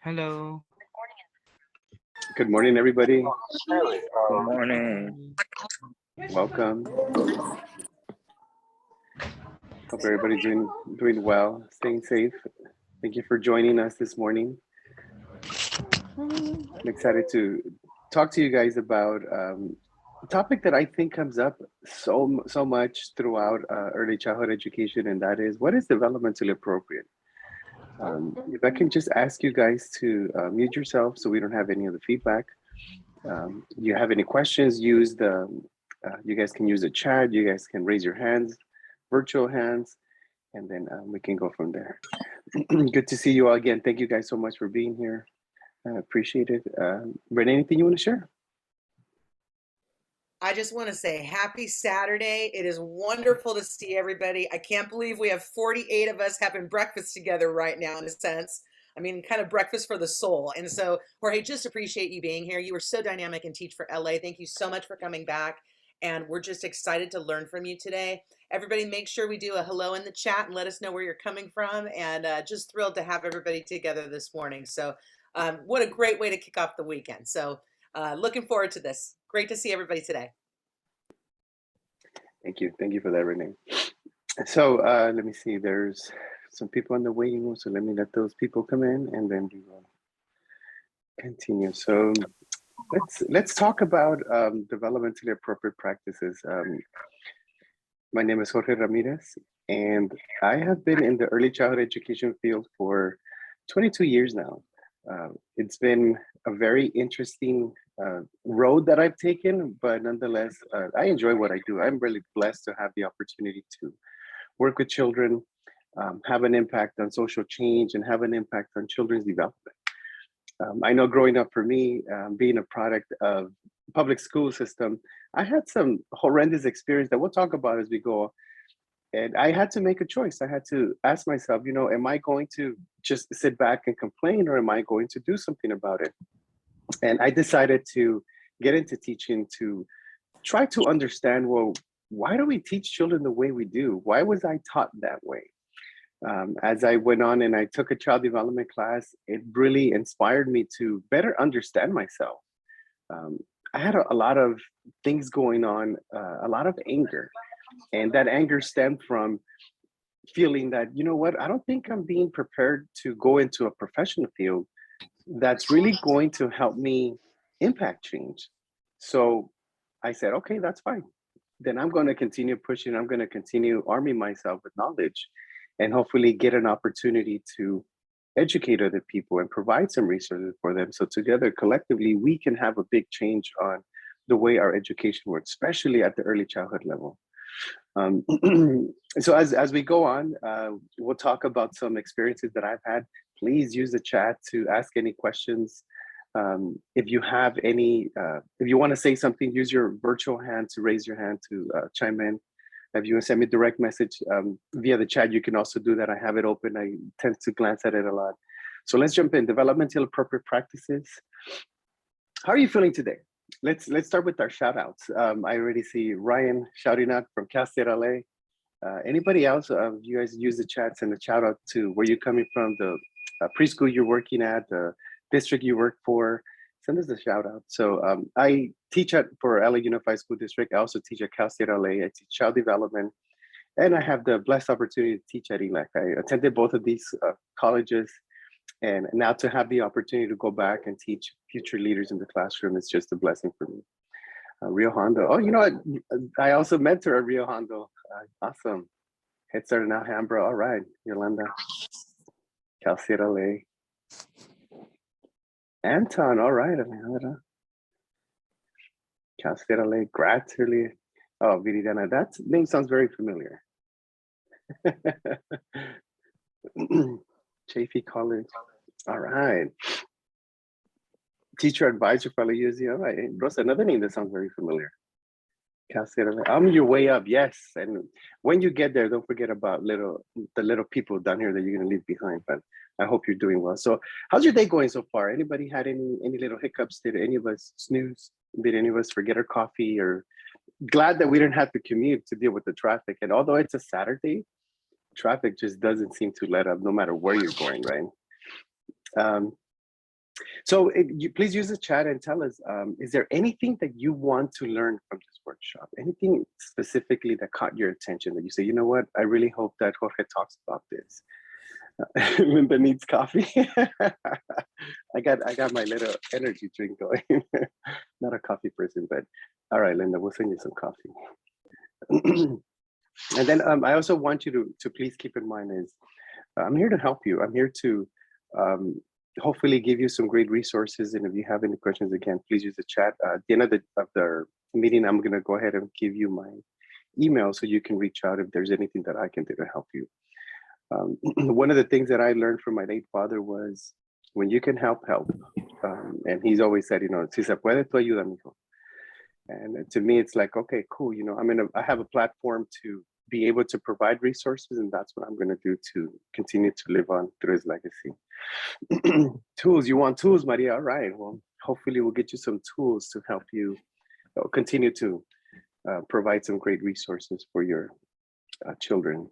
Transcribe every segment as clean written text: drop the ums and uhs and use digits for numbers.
Hello. Good morning, everybody. Good morning. Welcome. Hope everybody's doing well, staying safe. Thank you for joining us this morning. I'm excited to talk to you guys about a topic that I think comes up so much throughout early childhood education, and that is, what is developmentally appropriate? If I can just ask you guys to mute yourself so we don't have any of the feedback. You have any questions, use the, you guys can use the chat, you guys can raise your hands, virtual hands, and then we can go from there. Good to see you all again. Thank you guys so much for being here. I appreciate it. Brent, anything you want to share? I just want to say happy Saturday. It is wonderful to see everybody. I can't believe we have 48 of us having breakfast together right now, in a sense. I mean, kind of breakfast for the soul. And so, Jorge, just appreciate you being here. You were so dynamic and Teach for LA. Thank you so much for coming back. And we're just excited to learn from you today. Everybody, make sure we do a hello in the chat and let us know where you're coming from. And just thrilled to have everybody together this morning. So what a great way to kick off the weekend. So looking forward to this. Great to see everybody today. Thank you. Thank you for that, Renee. So let me see, there's some people in the waiting room. So let me let those people come in and then we will continue. So let's talk about developmentally appropriate practices. My name is Jorge Ramirez, and I have been in the early childhood education field for 22 years now. It's been a very interesting road that I've taken, but nonetheless, I enjoy what I do. I'm really blessed to have the opportunity to work with children, have an impact on social change, and have an impact on children's development. I know growing up for me, being a product of public school system, I had some horrendous experience that we'll talk about as we go. And I had to make a choice. I had to ask myself, you know, am I going to just sit back and complain, or am I going to do something about it? And I decided to get into teaching to try to understand, well, why do we teach children the way we do? Why was I taught that way? As I went on and I took a child development class, it really inspired me to better understand myself. I had a lot of things going on, a lot of anger. And that anger stemmed from feeling that, you know what, I don't think I'm being prepared to go into a professional field that's really going to help me impact change. So I said, okay, that's fine. Then I'm going to continue pushing. I'm going to continue arming myself with knowledge and hopefully get an opportunity to educate other people and provide some resources for them. So together, collectively, we can have a big change on the way our education works, especially at the early childhood level. So as we go on, we'll talk about some experiences that I've had. Please use the chat to ask any questions. If you have any, if you want to say something, use your virtual hand to raise your hand to chime in. If you want to send me a direct message via the chat, you can also do that. I have it open. I tend to glance at it a lot. So let's jump in. Developmental appropriate practices. How are you feeling today? Let's start with our shout outs. I already see Ryan shouting out from Cal State LA. Anybody else? You guys use the chats and the shout out to where you're coming from, the preschool you're working at, the district you work for. Send us a shout out. So I teach for LA Unified School District. I also teach at Cal State LA. I teach child development, and I have the blessed opportunity to teach at ELAC. I attended both of these colleges. And now to have the opportunity to go back and teach future leaders in the classroom is just a blessing for me. Rio Hondo. Oh, you know what? I also mentor at Rio Hondo. Awesome. Head Start in Alhambra. All right, Yolanda. Cal State LA. Anton. All right, Alejandra. Cal State LA. Gratterly. Oh, Viridiana. That name sounds very familiar. Chaffee College. All right. Teacher advisor for LAUSD. All right. Rosa, another name that sounds very familiar. I'm your way up. Yes. And when you get there, don't forget about the little people down here that you're going to leave behind. But I hope you're doing well. So how's your day going so far? Anybody had any little hiccups? Did any of us snooze? Did any of us forget our coffee? Or glad that we didn't have to commute to deal with the traffic. And although it's a Saturday, traffic just doesn't seem to let up no matter where you're going, right? So please use the chat and tell us, is there anything that you want to learn from this workshop? Anything specifically that caught your attention that you say, you know what, I really hope that Jorge talks about this. Linda needs coffee. I got my little energy drink going. Not a coffee person, but all right, Linda, we'll send you some coffee. And then I also want you to please keep in mind is I'm here to help you. I'm here to hopefully give you some great resources. And if you have any questions, again, please use the chat. At the end of the meeting, I'm going to go ahead and give you my email so you can reach out if there's anything that I can do to help you. One of the things that I learned from my late father was when you can help. And he's always said, you know, si se puede, tú ayuda, mijo. And to me, it's like, okay, cool. You know, I have a platform to be able to provide resources, and that's what I'm going to do to continue to live on through his legacy. Tools, you want tools, Maria? All right. Well, hopefully we'll get you some tools to help you continue to provide some great resources for your children.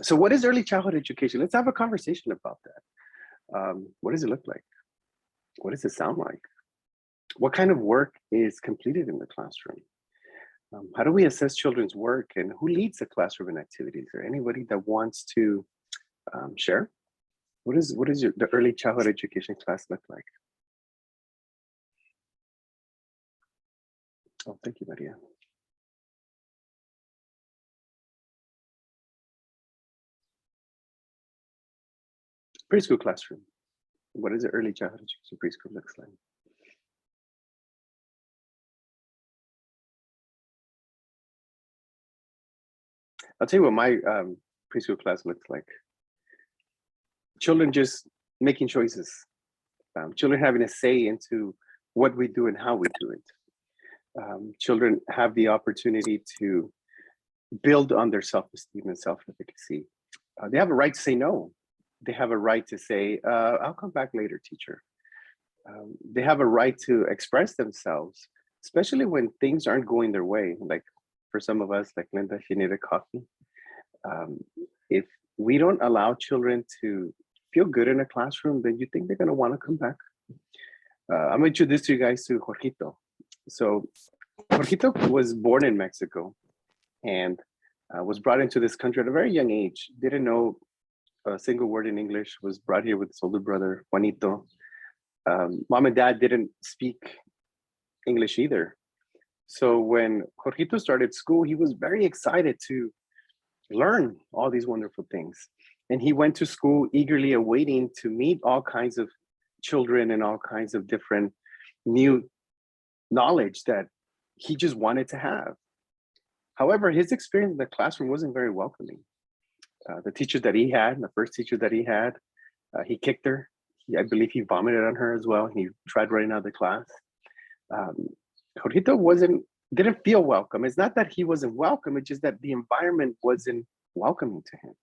So what is early childhood education? Let's have a conversation about that. What does it look like? What does it sound like? What kind of work is completed in the classroom? How do we assess children's work, and who leads the classroom and activities? Is there anybody that wants to share? What is the early childhood education class look like? Oh, thank you, Maria. Preschool classroom. What is the early childhood education preschool looks like? I'll tell you what my preschool class looks like. Children just making choices. Children having a say into what we do and how we do it. Children have the opportunity to build on their self-esteem and self-efficacy. They have a right to say no. They have a right to say, I'll come back later, teacher. They have a right to express themselves, especially when things aren't going their way. Like for some of us, like Linda, she needed coffee. If we don't allow children to feel good in a classroom, then you think they're going to want to come back. I'm going to introduce you guys to Jorgito. So Jorgito was born in Mexico and was brought into this country at a very young age. Didn't know a single word in English, was brought here with his older brother, Juanito. Mom and dad didn't speak English either. So when Jorgito started school, he was very excited to learn all these wonderful things. And he went to school eagerly awaiting to meet all kinds of children and all kinds of different new knowledge that he just wanted to have. However, his experience in the classroom wasn't very welcoming. The teacher that he had, the first teacher that he had, he kicked her. I believe he vomited on her as well. He tried running out of the class. Jorgito didn't feel welcome. It's not that he wasn't welcome, it's just that the environment wasn't welcoming to him.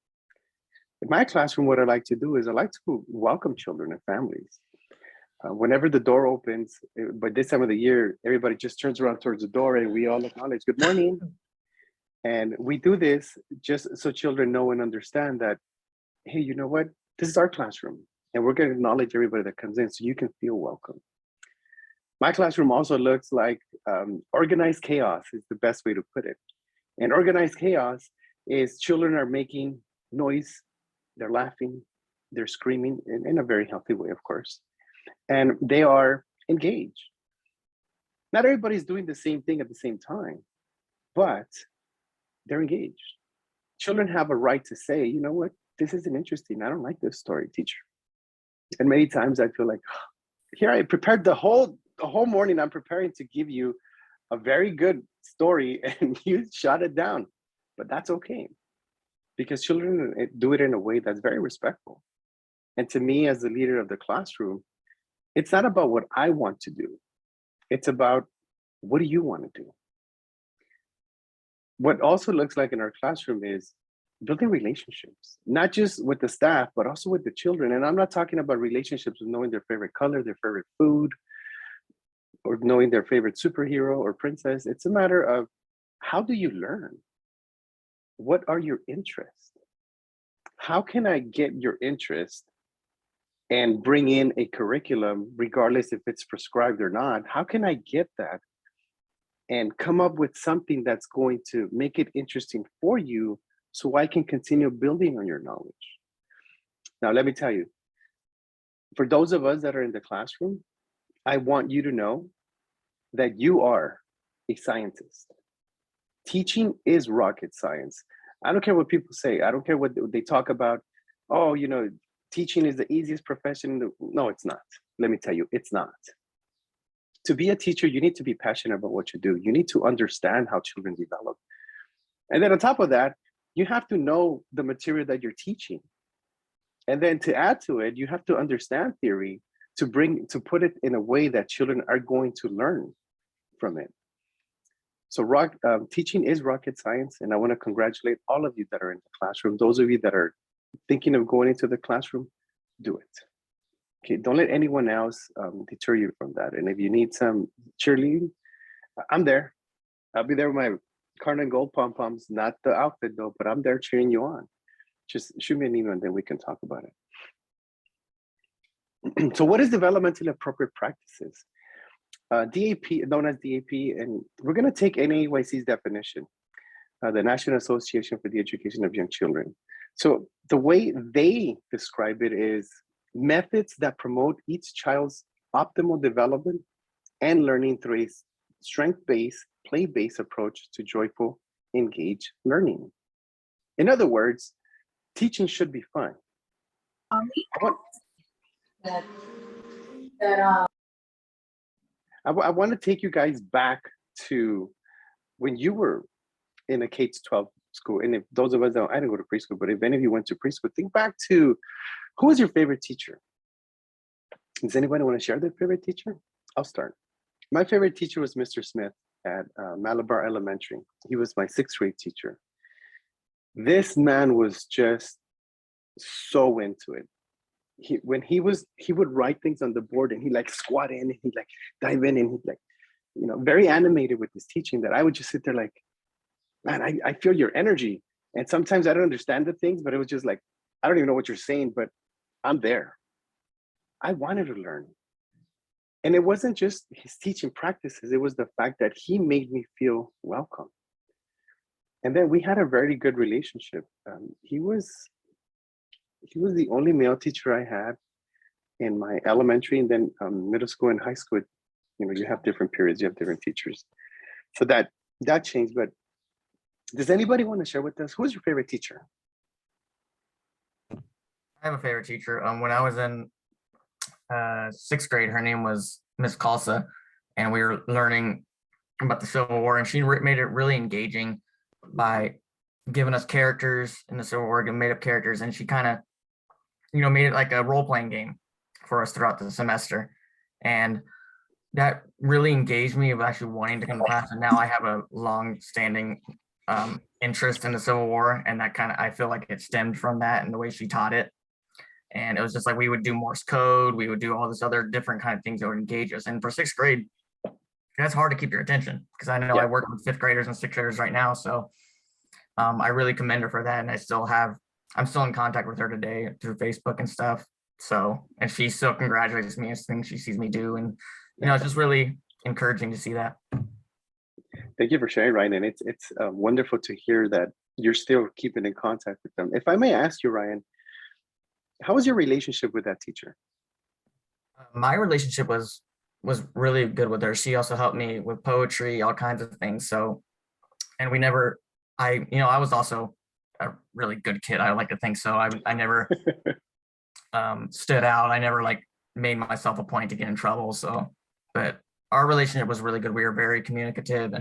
In my classroom, what I like to do is I like to welcome children and families. Whenever the door opens, by this time of the year, everybody just turns around towards the door and we all acknowledge, good morning. And we do this just so children know and understand that, hey, you know what? This is our classroom. And we're going to acknowledge everybody that comes in so you can feel welcome. My classroom also looks like organized chaos is the best way to put it. And organized chaos is children are making noise, they're laughing, they're screaming in a very healthy way, of course. And they are engaged. Not everybody's doing the same thing at the same time, but they're engaged. Children have a right to say, you know what, this isn't interesting. I don't like this story, teacher. And many times I feel like, here I prepared the whole morning, I'm preparing to give you a very good story and you shot it down, but that's okay. Because children do it in a way that's very respectful. And to me, as the leader of the classroom, it's not about what I want to do. It's about what do you want to do? What also looks like in our classroom is building relationships, not just with the staff, but also with the children. And I'm not talking about relationships with knowing their favorite color, their favorite food, or knowing their favorite superhero or princess. It's a matter of how do you learn? What are your interests? How can I get your interest and bring in a curriculum, regardless if it's prescribed or not? How can I get that and come up with something that's going to make it interesting for you so I can continue building on your knowledge? Now, let me tell you, for those of us that are in the classroom, I want you to know that you are a scientist. Teaching is rocket science. I don't care what people say. I don't care what they talk about. Oh, you know, teaching is the easiest profession. No, it's not. Let me tell you, it's not. To be a teacher, you need to be passionate about what you do. You need to understand how children develop. And then on top of that, you have to know the material that you're teaching. And then to add to it, you have to understand theory to put it in a way that children are going to learn from it. So teaching is rocket science, and I want to congratulate all of you that are in the classroom. Those of you that are thinking of going into the classroom, do it. Okay, don't let anyone else deter you from that. And if you need some cheerleading, I'm there. I'll be there with my Cardinal Gold pom-poms, not the outfit though, but I'm there cheering you on. Just shoot me an email and then we can talk about it. So what is developmentally appropriate practices? DAP, known as DAP, and we're going to take NAEYC's definition, the National Association for the Education of Young Children. So the way they describe it is methods that promote each child's optimal development and learning through a strength-based, play-based approach to joyful, engaged learning. In other words, teaching should be fun. I want to take you guys back to when you were in a K-12 school. And if those of us don't, I didn't go to preschool, but if any of you went to preschool, think back to who was your favorite teacher? Does anybody want to share their favorite teacher? I'll start. My favorite teacher was Mr. Smith at Malabar Elementary. He was my 6th grade teacher. This man was just so into it. He would write things on the board and he like squat in and he'd like dive in and he'd like, you know, very animated with his teaching that I would just sit there like, man, I feel your energy. And sometimes I don't understand the things, but it was just like, I don't even know what you're saying, but I'm there. I wanted to learn. And it wasn't just his teaching practices. It was the fact that he made me feel welcome. And then we had a very good relationship. He was the only male teacher I had in my elementary, and then middle school and high school. You know, you have different periods, you have different teachers. So that changed. But does anybody want to share with us, who's your favorite teacher? I have a favorite teacher. When I was in 6th grade, her name was Miss Kalsa, and we were learning about the Civil War, and she made it really engaging by giving us characters in the Civil War, made up characters, and she kind of, you know, made it like a role-playing game for us throughout the semester. And that really engaged me of actually wanting to come to class. And now I have a long-standing interest in the Civil War, and that kind of, I feel like it stemmed from that and the way she taught it. And it was just like we would do Morse code, we would do all this other different kind of things that would engage us. And for 6th grade, that's hard to keep your attention, because I know I work with 5th graders and 6th graders right now. So I really commend her for that. And I'm still in contact with her today through Facebook and stuff. So, and she still congratulates me as things she sees me do. And, you know, it's just really encouraging to see that. Thank you for sharing, Ryan. And it's wonderful to hear that you're still keeping in contact with them. If I may ask you, Ryan, how was your relationship with that teacher? My relationship was really good with her. She also helped me with poetry, all kinds of things. So, and I was also a really good kid. I like to think so. I never stood out. I never like made myself a point to get in trouble. So, but our relationship was really good. We were very communicative,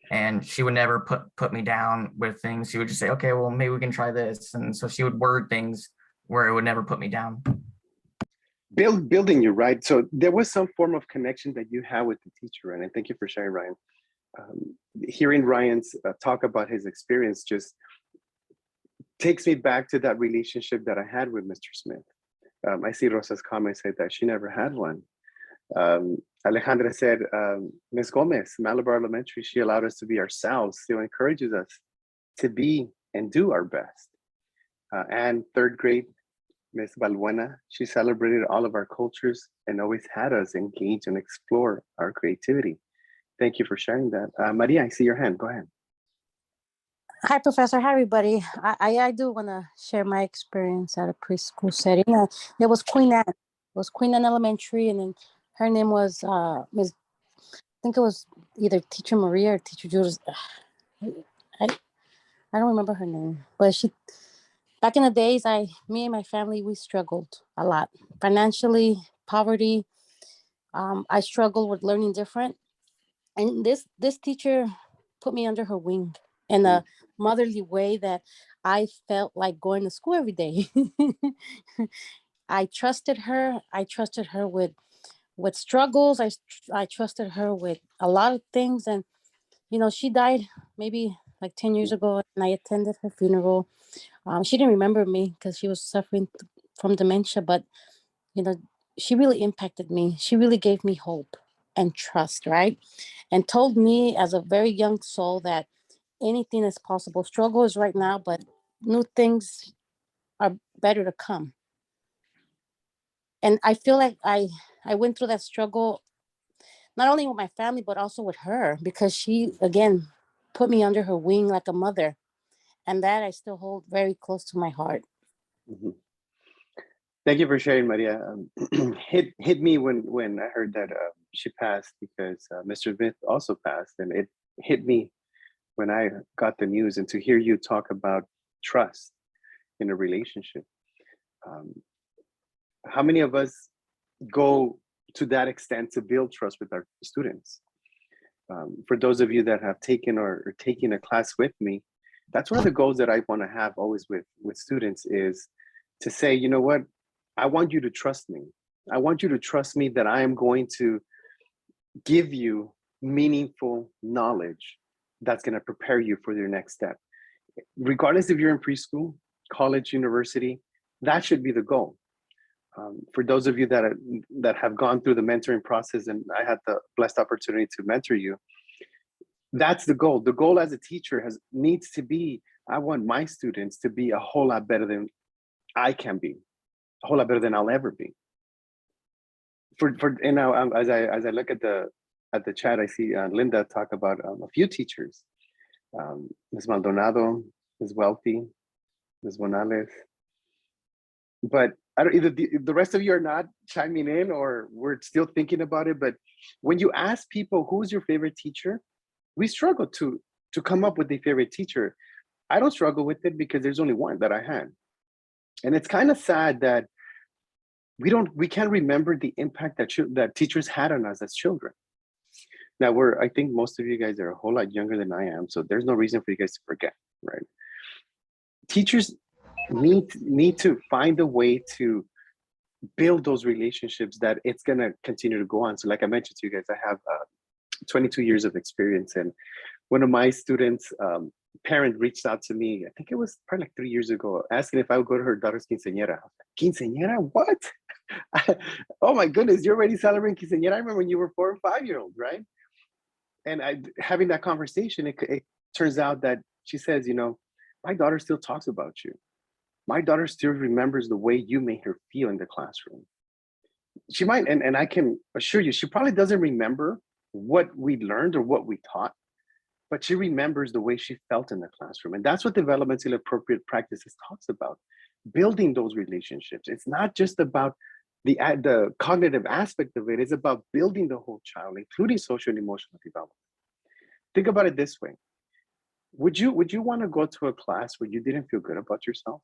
and she would never put me down with things. She would just say, okay, well, maybe we can try this. And so she would word things where it would never put me down. Building you, right? So there was some form of connection that you had with the teacher, and thank you for sharing, Ryan. Hearing Ryan's talk about his experience just takes me back to that relationship that I had with Mr. Smith. I see Rosa's comment said that she never had one. Alejandra said, Ms. Gomez, Malabar Elementary, she allowed us to be ourselves, still encourages us to be and do our best. And 3rd grade, Miss Balbuena. She celebrated all of our cultures and always had us engage and explore our creativity. Thank you for sharing that. Maria, I see your hand. Go ahead. Hi, Professor. Hi, everybody. I do want to share my experience at a preschool setting. There was Queen Anne. It was Queen Anne Elementary, and then her name was Miss. I think it was either Teacher Maria or Teacher Jules. I I don't remember her name, but she. Back in the days, me and my family, we struggled a lot financially, poverty. I struggled with learning different, and this teacher put me under her wing in a motherly way that I felt like going to school every day. I trusted her. I trusted her with struggles. I trusted her with a lot of things, and she died maybe like 10 years ago, and I attended her funeral. She didn't remember me because she was suffering from dementia, but you know, she really impacted me. She really gave me hope and trust, right? And told me as a very young soul that anything is possible. Struggle is right now, but new things are better to come. And I feel like I went through that struggle not only with my family but also with her, because she again put me under her wing like a mother, and that I still hold very close to my heart. Mhm. Thank you for sharing, Maria. Hit me when I heard that she passed, because Mr. Smith also passed, and it hit me when I got the news. And to hear you talk about trust in a relationship, um, how many of us go to that extent to build trust with our students? For those of you that have taken or taking a class with me, that's one of the goals that I want to have always with students, is to say, you know what, I want you to trust me. I want you to trust me that I am going to give you meaningful knowledge that's going to prepare you for your next step. Regardless if you're in preschool, college, university, that should be the goal. For those of you that have gone through the mentoring process, and I had the blessed opportunity to mentor you, that's the goal. The goal as a teacher needs to be, I want my students to be a whole lot better than I can be, a whole lot better than I'll ever be. And now as I look at the chat, I see Linda talk about a few teachers, Ms. Maldonado, Ms. Wealthy, Ms. Bonales. But I don't, either the rest of you are not chiming in, or we're still thinking about it. But when you ask people who's your favorite teacher, we struggle to come up with a favorite teacher. I don't struggle with it because there's only one that I had. And it's kind of sad that we can't remember the impact that teachers had on us as children. Now I think most of you guys are a whole lot younger than I am, so there's no reason for you guys to forget, right? Teachers need to find a way to build those relationships that it's going to continue to go on. So like I mentioned to you guys, I have 22 years of experience, and one of my students' parent reached out to me, I think it was probably like 3 years ago, asking if I would go to her daughter's quinceañera. I was like, quinceañera, what? Oh my goodness, you're already celebrating quinceañera. I remember when you were 4 and 5 year old, right? And having that conversation, it turns out that she says, my daughter still talks about you. My daughter still remembers the way you made her feel in the classroom. She might, and I can assure you, she probably doesn't remember what we learned or what we taught, but she remembers the way she felt in the classroom. And that's what developmentally appropriate practices talks about, building those relationships. It's not just about the cognitive aspect of it. It's about building the whole child, including social and emotional development. Think about it this way. Would you want to go to a class where you didn't feel good about yourself?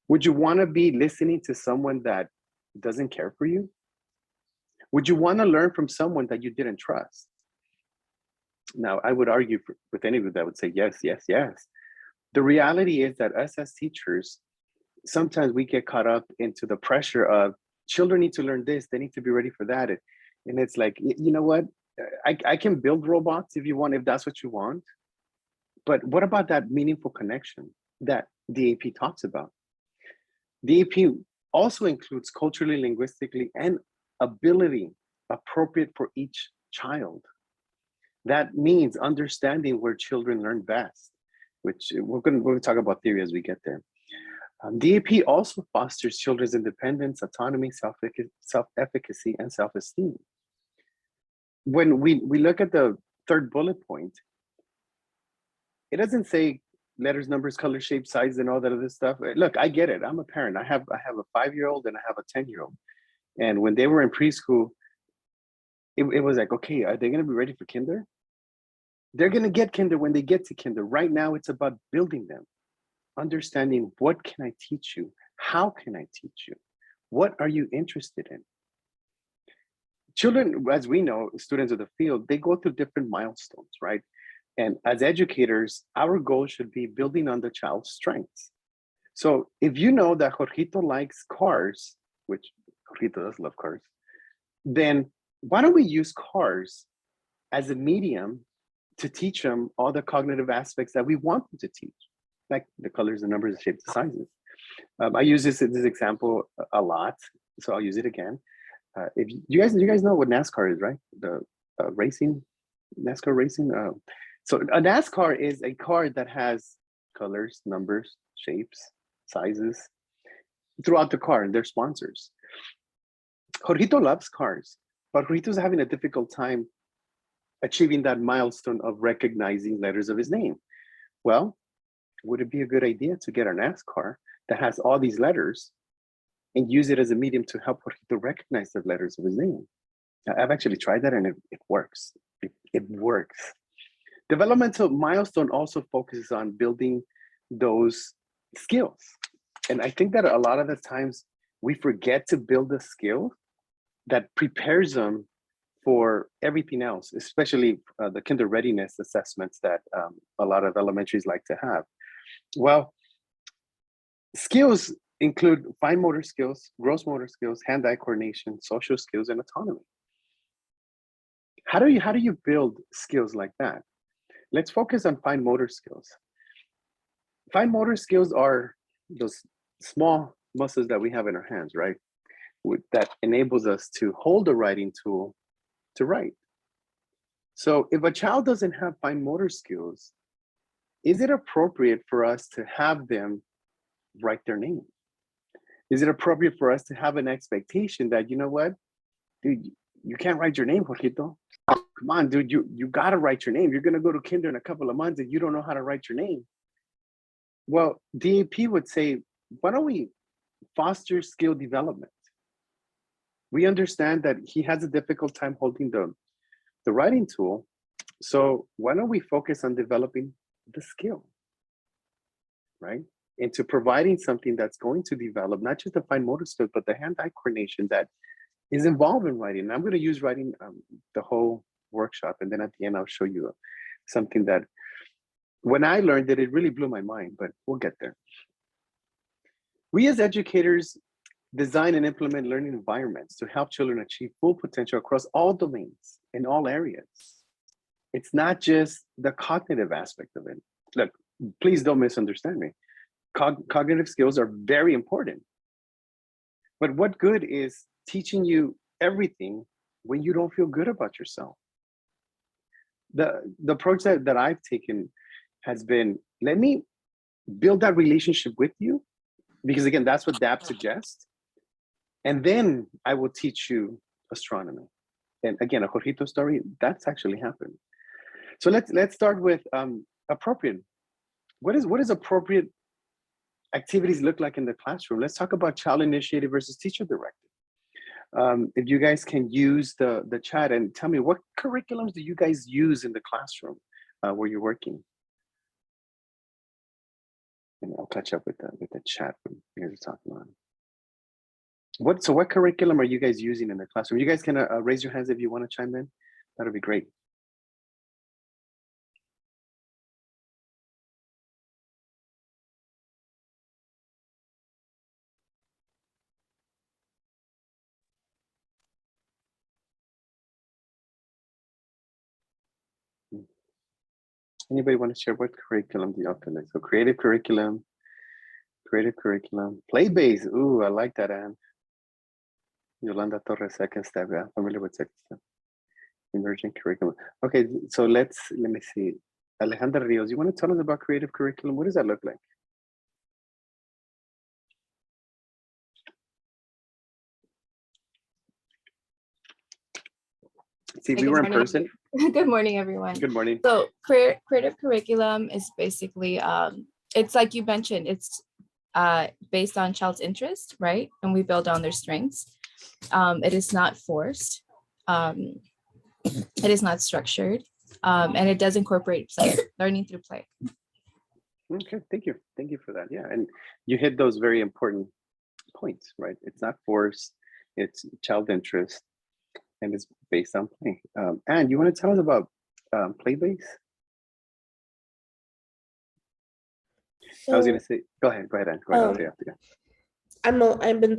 Would you want to be listening to someone that doesn't care for you? Would you want to learn from someone that you didn't trust? Now, I would argue with any of you that would say yes, yes, yes. The reality is that us as teachers, sometimes we get caught up into the pressure of children need to learn this, they need to be ready for that. And it's like, you know what? I can build robots if you want, if that's what you want. But what about that meaningful connection that DAP talks about? DAP also includes culturally, linguistically, and ability appropriate for each child. That means understanding where children learn best, which we're going to talk about theory as we get there. DAP also fosters children's independence, autonomy, self-efficacy, and self-esteem. When we look at the third bullet point, it doesn't say letters, numbers, color, shape, size, and all that other stuff. Look, I get it. I'm a parent. I have a 5-year-old and I have a 10-year-old. And when they were in preschool, it was like, okay, are they going to be ready for kinder? They're going to get kinder when they get to kinder. Right now, it's about building them, understanding what can I teach you? How can I teach you? What are you interested in? Children, as we know, students of the field, they go through different milestones, right? And as educators, our goal should be building on the child's strengths. So if you know that Jorgito likes cars, which Jorgito does love cars, then why don't we use cars as a medium to teach them all the cognitive aspects that we want them to teach, like the colors, the numbers, the shapes, the sizes. I use this example a lot, so I'll use it again. If you guys know what NASCAR is, right? The NASCAR racing. So a NASCAR is a car that has colors, numbers, shapes, sizes throughout the car, and they're sponsors. Jorgito loves cars, but Jorgito's having a difficult time achieving that milestone of recognizing letters of his name. Well, would it be a good idea to get a NASCAR that has all these letters and use it as a medium to help Jorgito recognize the letters of his name? I've actually tried that and it works. It works. Developmental milestone also focuses on building those skills. And I think that a lot of the times we forget to build a skill that prepares them for everything else, especially the kinder readiness assessments that a lot of elementaries like to have. Well, skills include fine motor skills, gross motor skills, hand-eye coordination, social skills, and autonomy. How do you build skills like that? Let's focus on fine motor skills. Fine motor skills are those small muscles that we have in our hands, right? That enables us to hold a writing tool to write. So if a child doesn't have fine motor skills, is it appropriate for us to have them write their name? Is it appropriate for us to have an expectation that, you know what, dude, you can't write your name, Jorgito. Come on, dude, you gotta write your name. You're gonna go to kinder in a couple of months and you don't know how to write your name. Well, DAP would say, why don't we foster skill development? We understand that he has a difficult time holding the writing tool. So why don't we focus on developing the skill, right? Into providing something that's going to develop not just the fine motor skills, but the hand-eye coordination that is involved in writing. And I'm going to use writing the whole workshop, and then at the end I'll show you something that when I learned it really blew my mind, but we'll get there. We as educators design and implement learning environments to help children achieve full potential across all domains in all areas. It's not just the cognitive aspect of it. Look, please don't misunderstand me. Cognitive skills are very important. But what good is teaching you everything when you don't feel good about yourself? The approach that I've taken has been, let me build that relationship with you, because again, that's what DAP suggests. And then I will teach you astronomy. And again, a Jorgito story, that's actually happened. So let's start with appropriate. What is appropriate activities look like in the classroom? Let's talk about child initiated versus teacher directed. If you guys can use the chat and tell me, what curriculums do you guys use in the classroom where you're working? And I'll catch up with the chat when you guys are talking about it. So what curriculum are you guys using in the classroom? You guys can raise your hands if you want to chime in. That'll be great. Anybody want to share what curriculum do you offer? So creative curriculum, play-based. Ooh, I like that, Anne. Yolanda Torres, second step. Yeah, familiar with second step. Emerging curriculum. Okay, so let me see. Alejandra Rios, you want to tell us about creative curriculum? What does that look like? See, Hey, we good were in morning. person. Good morning, everyone. Good morning. So creative curriculum is basically, it's like you mentioned, it's based on child's interest, right? And we build on their strengths. It is not forced. It is not structured. And it does incorporate play, learning through play. Okay, thank you. Thank you for that. Yeah, and you hit those very important points, right? It's not forced, it's child interest, and it's based on play. And you want to tell us about play base? I was gonna say, go ahead, Ann. Go ahead. I'll tell you after you. I've been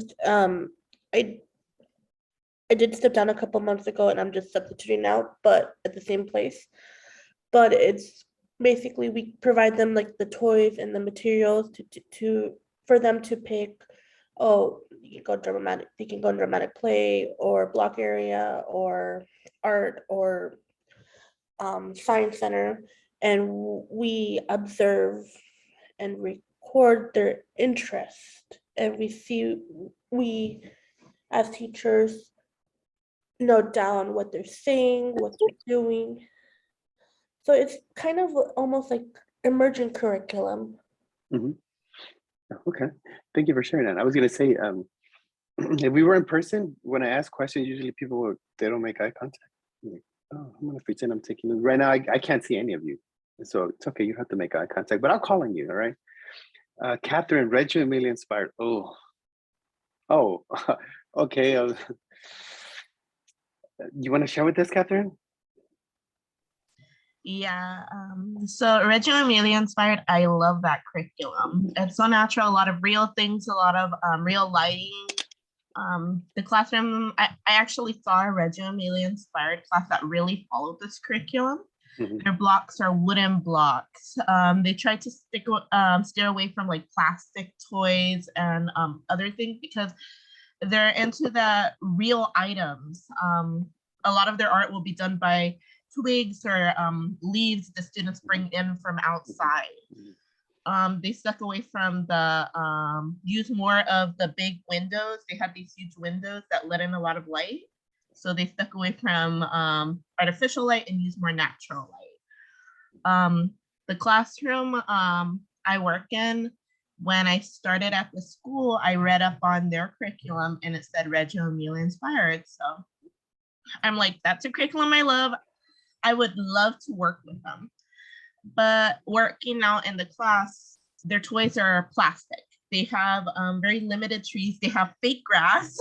I did step down a couple months ago and I'm just substituting now, but at the same place. But it's basically we provide them like the toys and the materials to for them to pick. Oh, you can go dramatic. You can go in dramatic play or block area or art or science center, and we observe and record their interest, and we as teachers note down what they're saying, what they're doing. So it's kind of almost like emergent curriculum. Mhm. Okay, thank you for sharing that. I was gonna say, if we were in person, when I ask questions, usually people they don't make eye contact. I'm like, oh, I'm gonna pretend I'm taking it. Right now, I can't see any of you, so it's okay. You have to make eye contact, but I'll call on you. All right, Catherine, Reggio Emilia inspired. Oh, okay. You want to share with us, Catherine? Yeah, so Reggio Emilia inspired, I love that curriculum. It's so natural, a lot of real things, a lot of real lighting. The classroom, I actually saw a Reggio Emilia inspired class that really followed this curriculum. Their blocks are wooden blocks. They try to steer away from like plastic toys and other things because they're into the real items. A lot of their art will be done by twigs or leaves the students bring in from outside. They stuck away from the, use more of the big windows. They had these huge windows that let in a lot of light. So they stuck away from artificial light and used more natural light. The classroom I work in, when I started at the school, I read up on their curriculum and it said Reggio Emilia inspired. So I'm like, that's a curriculum I love. I would love to work with them. But working out in the class, their toys are plastic. They have very limited trees. They have fake grass.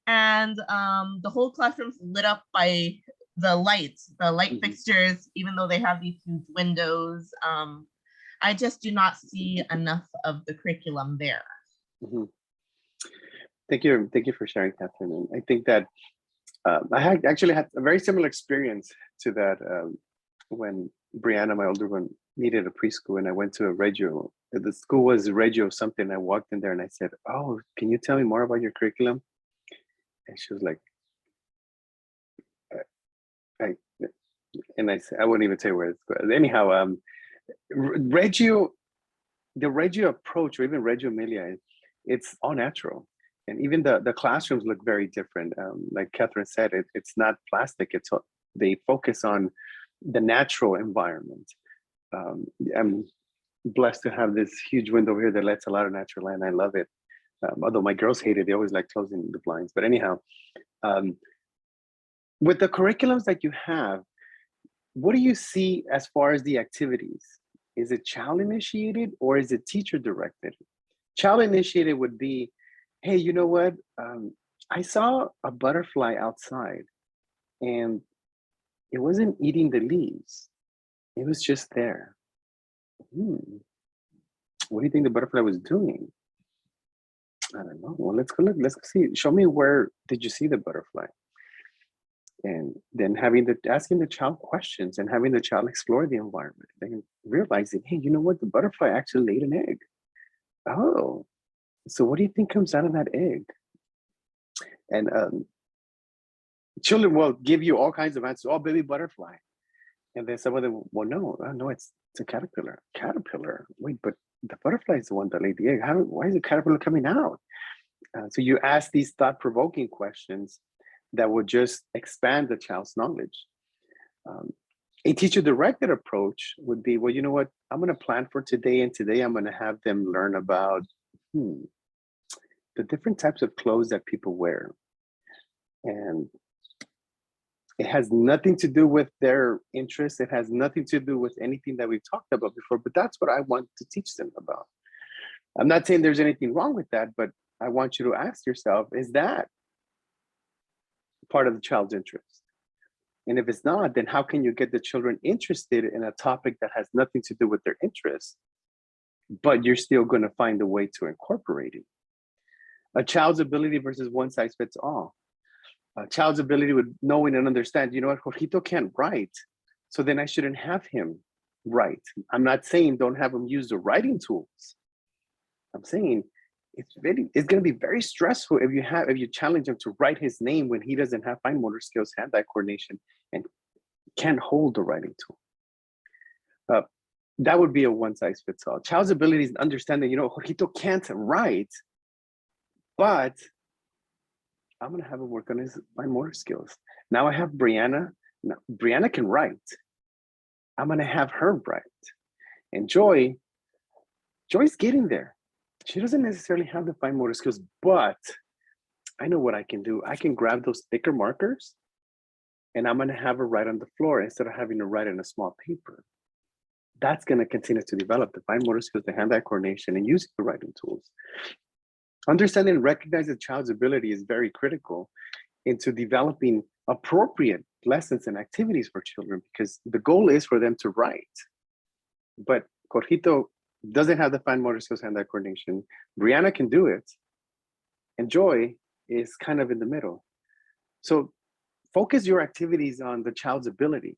And the whole classroom's lit up by the lights, the light fixtures, even though they have these huge windows. I just do not see enough of the curriculum there. Thank you for sharing, Catherine. And I think that I actually had a very similar experience to that when Brianna, my older one, needed a preschool, and I went to a Reggio. The school was Reggio something. I walked in there and I said, "Oh, can you tell me more about your curriculum?" And she was like, and I said, I wouldn't even tell you where it's going. Anyhow, Reggio, the Reggio approach, or even Reggio Emilia, it's all natural. And even the classrooms look very different. Like Catherine said, it's not plastic. They focus on the natural environment. I'm blessed to have this huge window here that lets a lot of natural light, and I love it. Although my girls hate it, they always like closing the blinds. But anyhow, with the curriculums that you have, what do you see as far as the activities? Is it child initiated or is it teacher directed? Child initiated would be, hey, you know what? I saw a butterfly outside and it wasn't eating the leaves. It was just there. What do you think the butterfly was doing? I don't know. Well, let's go look. Let's see. Show me, where did you see the butterfly? And then asking the child questions and having the child explore the environment. Then realizing, hey, you know what? The butterfly actually laid an egg. Oh, so what do you think comes out of that egg? And children will give you all kinds of answers. Oh, baby butterfly. And then some of them, well, no, it's a caterpillar. Caterpillar. Wait, but the butterfly is the one that laid the egg. Why is the caterpillar coming out? So you ask these thought-provoking questions that will just expand the child's knowledge. A teacher-directed approach would be, well, you know what? I'm going to plan for today, and today I'm going to have them learn about the different types of clothes that people wear. And it has nothing to do with their interests. It has nothing to do with anything that we've talked about before, but that's what I want to teach them about. I'm not saying there's anything wrong with that, but I want you to ask yourself, is that part of the child's interest? And if it's not, then how can you get the children interested in a topic that has nothing to do with their interests, but you're still going to find a way to incorporate it? A child's ability versus one size fits all. A child's ability with knowing and understand, you know what, Jorgito can't write, so then I shouldn't have him write. I'm not saying don't have him use the writing tools. I'm saying it's going to be very stressful if you challenge him to write his name when he doesn't have fine motor skills, hand-eye coordination, and can't hold the writing tool. That would be a one size fits all. Child's ability is understanding, you know, Jorgito can't write, but I'm going to have him work on his fine motor skills. Now I have Brianna. Now, Brianna can write. I'm going to have her write. And Joy's getting there. She doesn't necessarily have the fine motor skills, but I know what I can do. I can grab those thicker markers and I'm going to have her write on the floor instead of having to write in a small paper. That's going to continue to develop the fine motor skills, the hand-eye coordination, and using the writing tools. Understanding and recognizing the child's ability is very critical into developing appropriate lessons and activities for children, because the goal is for them to write. But Jorgito doesn't have the fine motor skills, hand-eye coordination. Brianna can do it. And Joy is kind of in the middle. So focus your activities on the child's ability.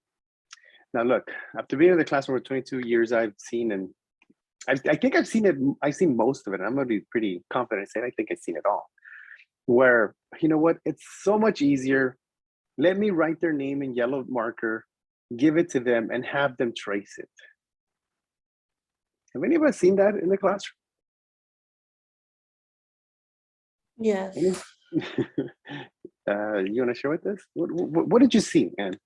Now look, after being in the classroom for 22 years, I've seen, and I think I've seen it, I've seen most of it. I'm gonna be pretty confident saying I think I've seen it all. Where, you know what, it's so much easier. Let me write their name in yellow marker, give it to them, and have them trace it. Have any of us seen that in the classroom? Yes. You want to share with us? What did you see, Anne?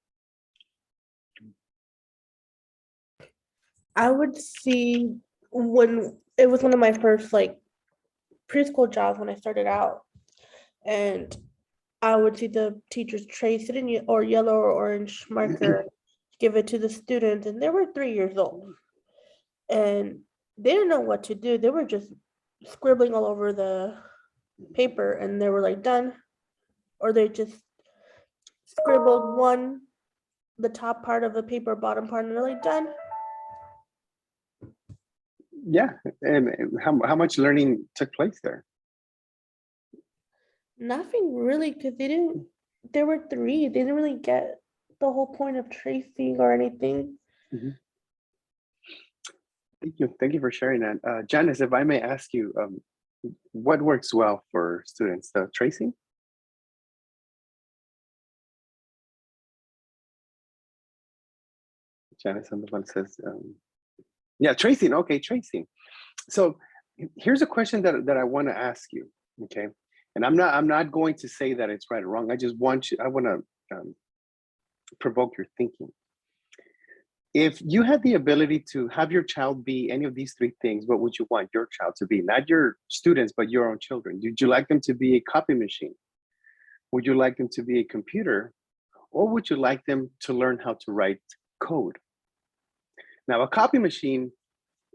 I would see when it was one of my first like preschool jobs when I started out, and I would see the teachers trace it in or yellow or orange marker, give it to the students, and they were 3 years old, and they didn't know what to do. They were just scribbling all over the paper, and they were like done, or they just scribbled the top part of the paper, bottom part, and they're like done. Yeah, and how much learning took place there? Nothing really, because they were 3. They didn't really get the whole point of tracing or anything. Mm-hmm. Thank you for sharing that. Janice, if I may ask you, what works well for students? Tracing? Janice on the one says, yeah, tracing. Okay, tracing. So here's a question that I want to ask you. Okay, and I'm not going to say that it's right or wrong. I want to provoke your thinking. If you had the ability to have your child be any of these 3 things, what would you want your child to be? Not your students, but your own children. Would you like them to be a copy machine? Would you like them to be a computer? Or would you like them to learn how to write code? Now, a copy machine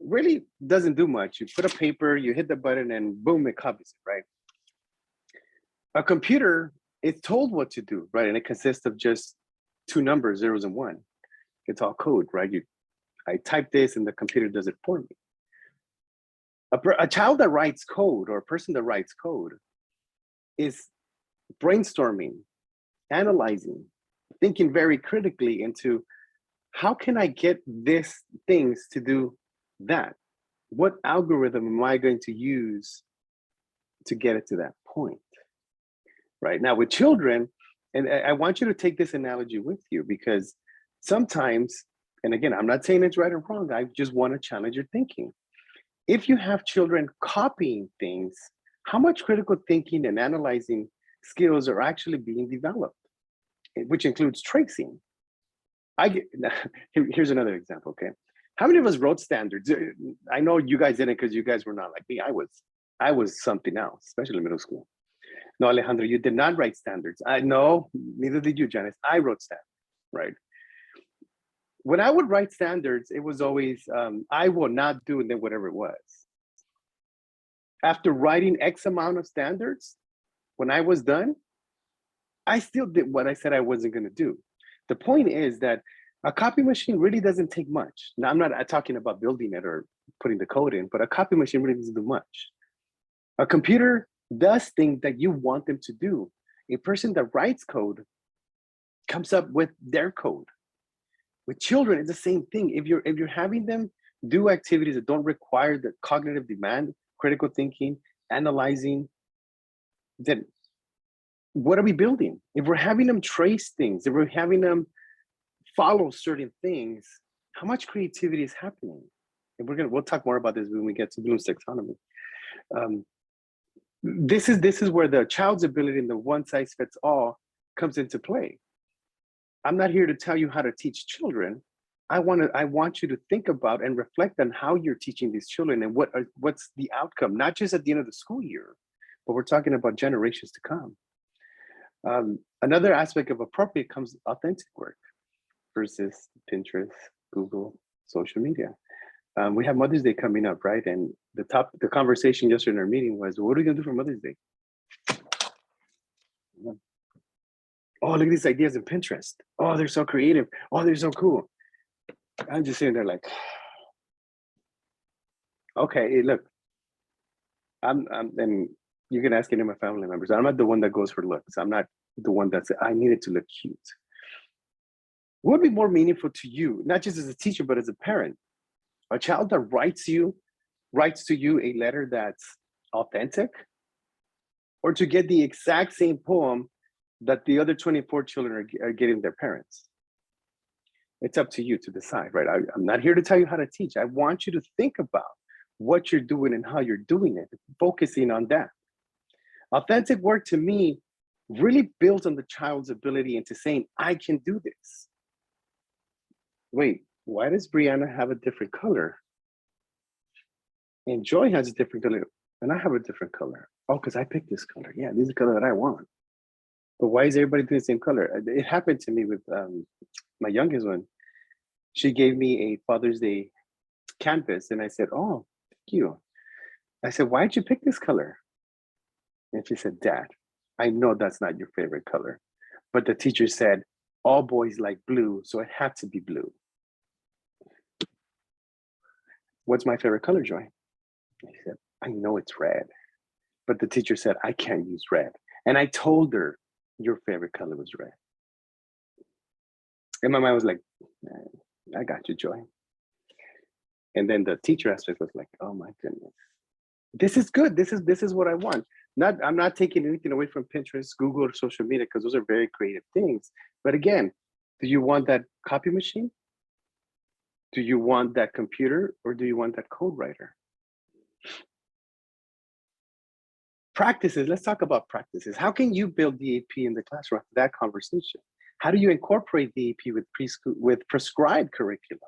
really doesn't do much. You put a paper, you hit the button, and boom, it copies it, right? A computer is told what to do, right? And it consists of just 2 numbers, 0s and 1. It's all code, right? I type this and the computer does it for me. A child that writes code, or a person that writes code, is brainstorming, analyzing, thinking very critically into how can I get these things to do that? What algorithm am I going to use to get it to that point? Right now with children, and I want you to take this analogy with you, because sometimes, and again, I'm not saying it's right or wrong, I just want to challenge your thinking. If you have children copying things, how much critical thinking and analyzing skills are actually being developed, which includes tracing. Here's another example, okay? How many of us wrote standards? I know you guys didn't because you guys were not like me. I was something else, especially in middle school. No, Alejandro, you did not write standards. I know, neither did you, Janice. I wrote standards, right? When I would write standards, it was always, I will not do, and then whatever it was. After writing X amount of standards, when I was done, I still did what I said I wasn't gonna do. The point is that a copy machine really doesn't take much. Now, I'm not talking about building it or putting the code in, but a copy machine really doesn't do much. A computer does things that you want them to do. A person that writes code comes up with their code. With children, it's the same thing. If you're having them do activities that don't require the cognitive demand, critical thinking, analyzing, then what are we building? If we're having them trace things, if we're having them follow certain things, how much creativity is happening? And we'll talk more about this when we get to Bloom's taxonomy. This is where the child's ability in the one size fits all comes into play. I'm not here to tell you how to teach children. I want you to think about and reflect on how you're teaching these children and what's the outcome, not just at the end of the school year, but we're talking about generations to come. Another aspect of appropriate comes authentic work versus Pinterest, Google, social media. We have Mother's Day coming up, right? And the conversation yesterday in our meeting was, what are we gonna do for Mother's Day? Oh, look at these ideas in Pinterest. Oh, they're so creative. Oh, they're so cool. I'm just sitting there like, okay, look, and you can ask any of my family members. I'm not the one that goes for looks. I'm not the one that's, I need it to look cute. What would be more meaningful to you, not just as a teacher, but as a parent? A child that writes to you a letter that's authentic, or to get the exact same poem that the other 24 children are getting their parents? It's up to you to decide, right? I'm not here to tell you how to teach. I want you to think about what you're doing and how you're doing it, focusing on that. Authentic work to me really builds on the child's ability into saying, I can do this. Wait, why does Brianna have a different color? And Joy has a different color, and I have a different color. Oh, because I picked this color. Yeah, this is the color that I want. But why is everybody doing the same color? It happened to me with my youngest one. She gave me a Father's Day canvas, and I said, oh, thank you. I said, why'd you pick this color? And she said, Dad, I know that's not your favorite color, but the teacher said, all boys like blue, so it had to be blue. What's my favorite color, Joy? I said, I know it's red, but the teacher said, I can't use red. And I told her, your favorite color was red. And my mind was like, I got you, Joy. And then the teacher aspect was like, oh my goodness, this is good. This is what I want. I'm not taking anything away from Pinterest, Google, or social media, because those are very creative things. But again, do you want that copy machine? Do you want that computer, or do you want that code writer? Practices, let's talk about practices. How can you build DAP in the classroom after that conversation? How do you incorporate DAP with preschool, with prescribed curriculum?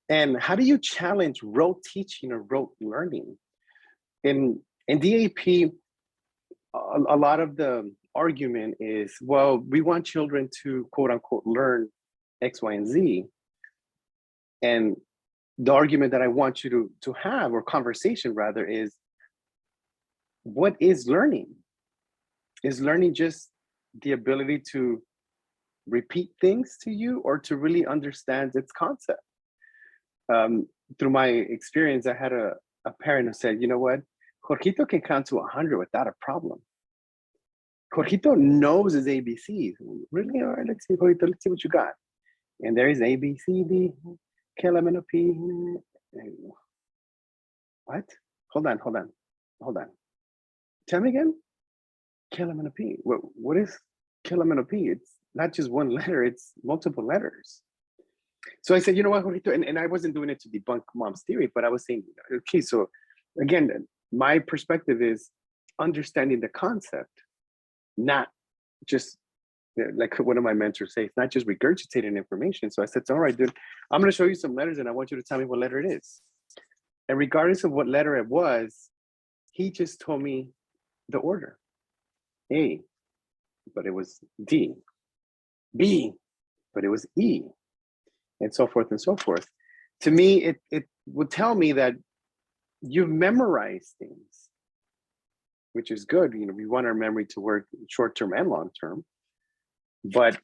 And how do you challenge rote teaching or rote learning? In DAP, a lot of the argument is, well, we want children to quote unquote learn X, Y, and Z. And the argument that I want you to have, or conversation rather, is what is learning? Is learning just the ability to repeat things to you, or to really understand its concept? Through my experience, I had a parent who said, you know what? Jorgito can count to 100 without a problem. Jorgito knows his ABCs. Really? All right, let's see, Jorgito, let's see what you got. And there is A, B, C, D, K, L, M, N, O, P. What? Hold on. Tell me again. K, L, M, N, O, P. What is K, L, M, N, O, P? It's not just one letter, it's multiple letters. So I said, you know what, Jorgito, and I wasn't doing it to debunk mom's theory, but I was saying, okay, so again, my perspective is understanding the concept. not just like one of my mentors say, it's not just regurgitating information. So I said, all right, dude, I'm going to show you some letters and I want you to tell me what letter it is. And regardless of what letter it was, he just told me the order. A, but it was D. B, but it was E, and so forth and so forth. To me, it would tell me that you've memorized things, which is good. You know, we want our memory to work short-term and long-term. But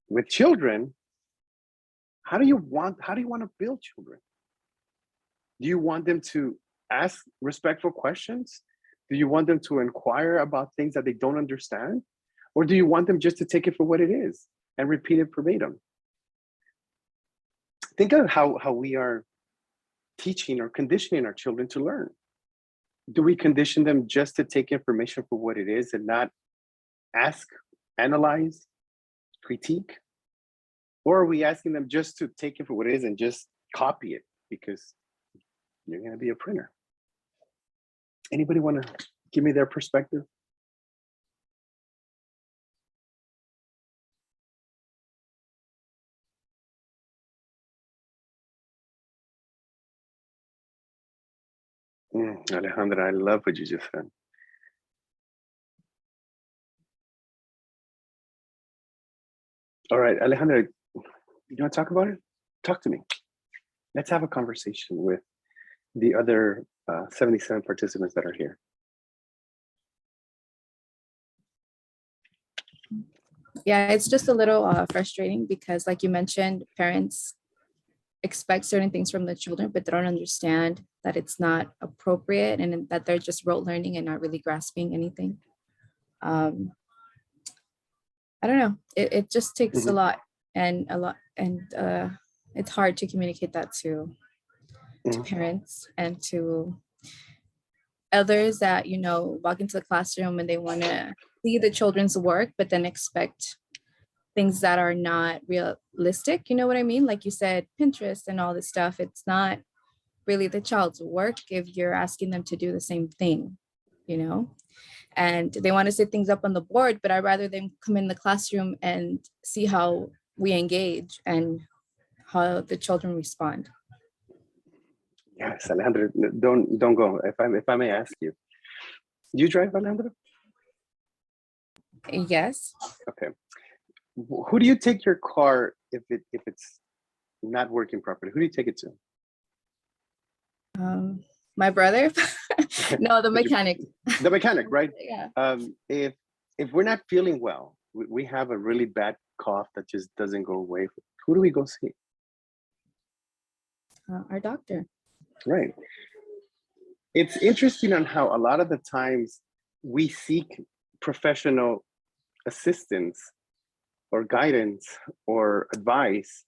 with children, how do you want to build children? Do you want them to ask respectful questions? Do you want them to inquire about things that they don't understand? Or do you want them just to take it for what it is and repeat it verbatim? Think of how we are teaching or conditioning our children to learn. Do we condition them just to take information for what it is and not ask, analyze, critique? Or are we asking them just to take it for what it is and just copy it because you're going to be a printer? Anybody want to give me their perspective? Alejandra, I love what you just said. All right, Alejandra, you want to talk about it? Talk to me. Let's have a conversation with the other 77 participants that are here. Yeah, it's just a little frustrating because, like you mentioned, parents expect certain things from the children, but they don't understand that it's not appropriate and that they're just rote learning and not really grasping anything. I don't know. It just takes a lot, and it's hard to communicate that to parents and to others that, you know, walk into the classroom and they want to see the children's work, but then expect things that are not realistic. You know what I mean? Like you said, Pinterest and all this stuff, it's not really the child's work if you're asking them to do the same thing, you know? And they want to set things up on the board, but I'd rather them come in the classroom and see how we engage and how the children respond. Yes, Alejandra, don't go. If I may ask you, do you drive, Alejandra? Yes. Okay. Who do you take your car if it's not working properly? Who do you take it to? My brother. No, the mechanic. The mechanic, right? Yeah. If we're not feeling well, we have a really bad cough that just doesn't go away. Who do we go see? Our doctor. Right. It's interesting on how a lot of the times we seek professional assistance or guidance or advice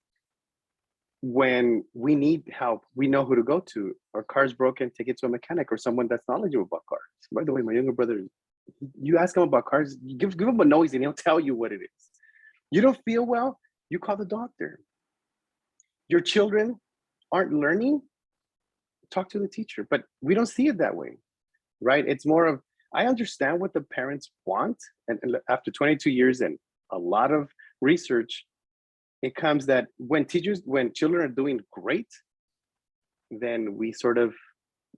when we need help. We know who to go to. Our car's broken, take it to a mechanic or someone that's knowledgeable about cars. By the way, my younger brother, you ask him about cars, you give him a noise and he'll tell you what it is. You don't feel well, you call the doctor. Your children aren't learning, talk to the teacher. But we don't see it that way, right? It's more of, I understand what the parents want. And after 22 years and a lot of research, it comes that when children are doing great, then we sort of,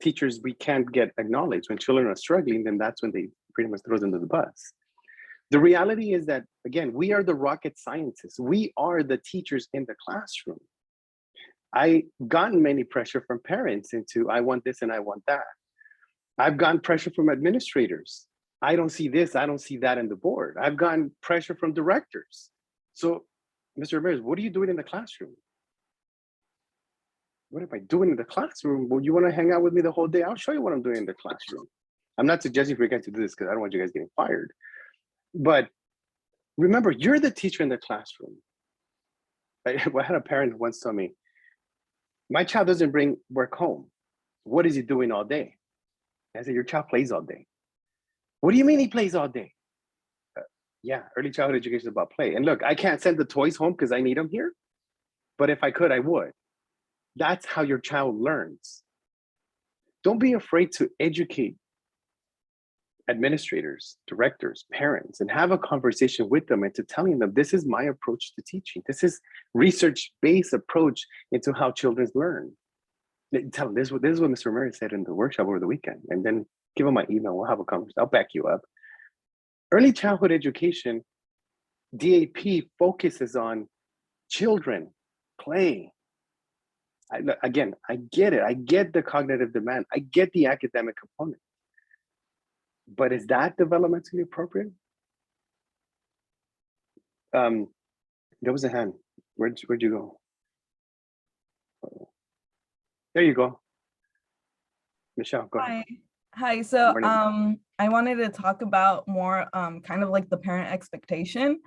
teachers, we can't get acknowledged. When children are struggling, then that's when they pretty much throw them under the bus. The reality is that, again, we are the rocket scientists. We are the teachers in the classroom. I gotten many pressure from parents into, I want this and I want that. I've gotten pressure from administrators. I don't see this, I don't see that in the board. I've gotten pressure from directors. So, Mr. Ramirez, what are you doing in the classroom? What am I doing in the classroom? Well, you want to hang out with me the whole day? I'll show you what I'm doing in the classroom. I'm not suggesting for you guys to do this because I don't want you guys getting fired. But remember, you're the teacher in the classroom. I had a parent once tell me, my child doesn't bring work home. What is he doing all day? I said, your child plays all day. What do you mean he plays all day? Yeah, early childhood education is about play. And look, I can't send the toys home because I need them here. But if I could, I would. That's how your child learns. Don't be afraid to educate administrators, directors, parents, and have a conversation with them and to telling them, this is my approach to teaching. This is research-based approach into how children learn. Tell them this is what Mr. Ramirez said in the workshop over the weekend, and then give them my email. We'll have a conversation. I'll back you up. Early childhood education, DAP focuses on children, play. Again, I get it. I get the cognitive demand. I get the academic component. But is that developmentally appropriate? There was a hand. Where'd you go? There you go. Michelle, go ahead. Hi. So Morning. I wanted to talk about more kind of like the parent expectation.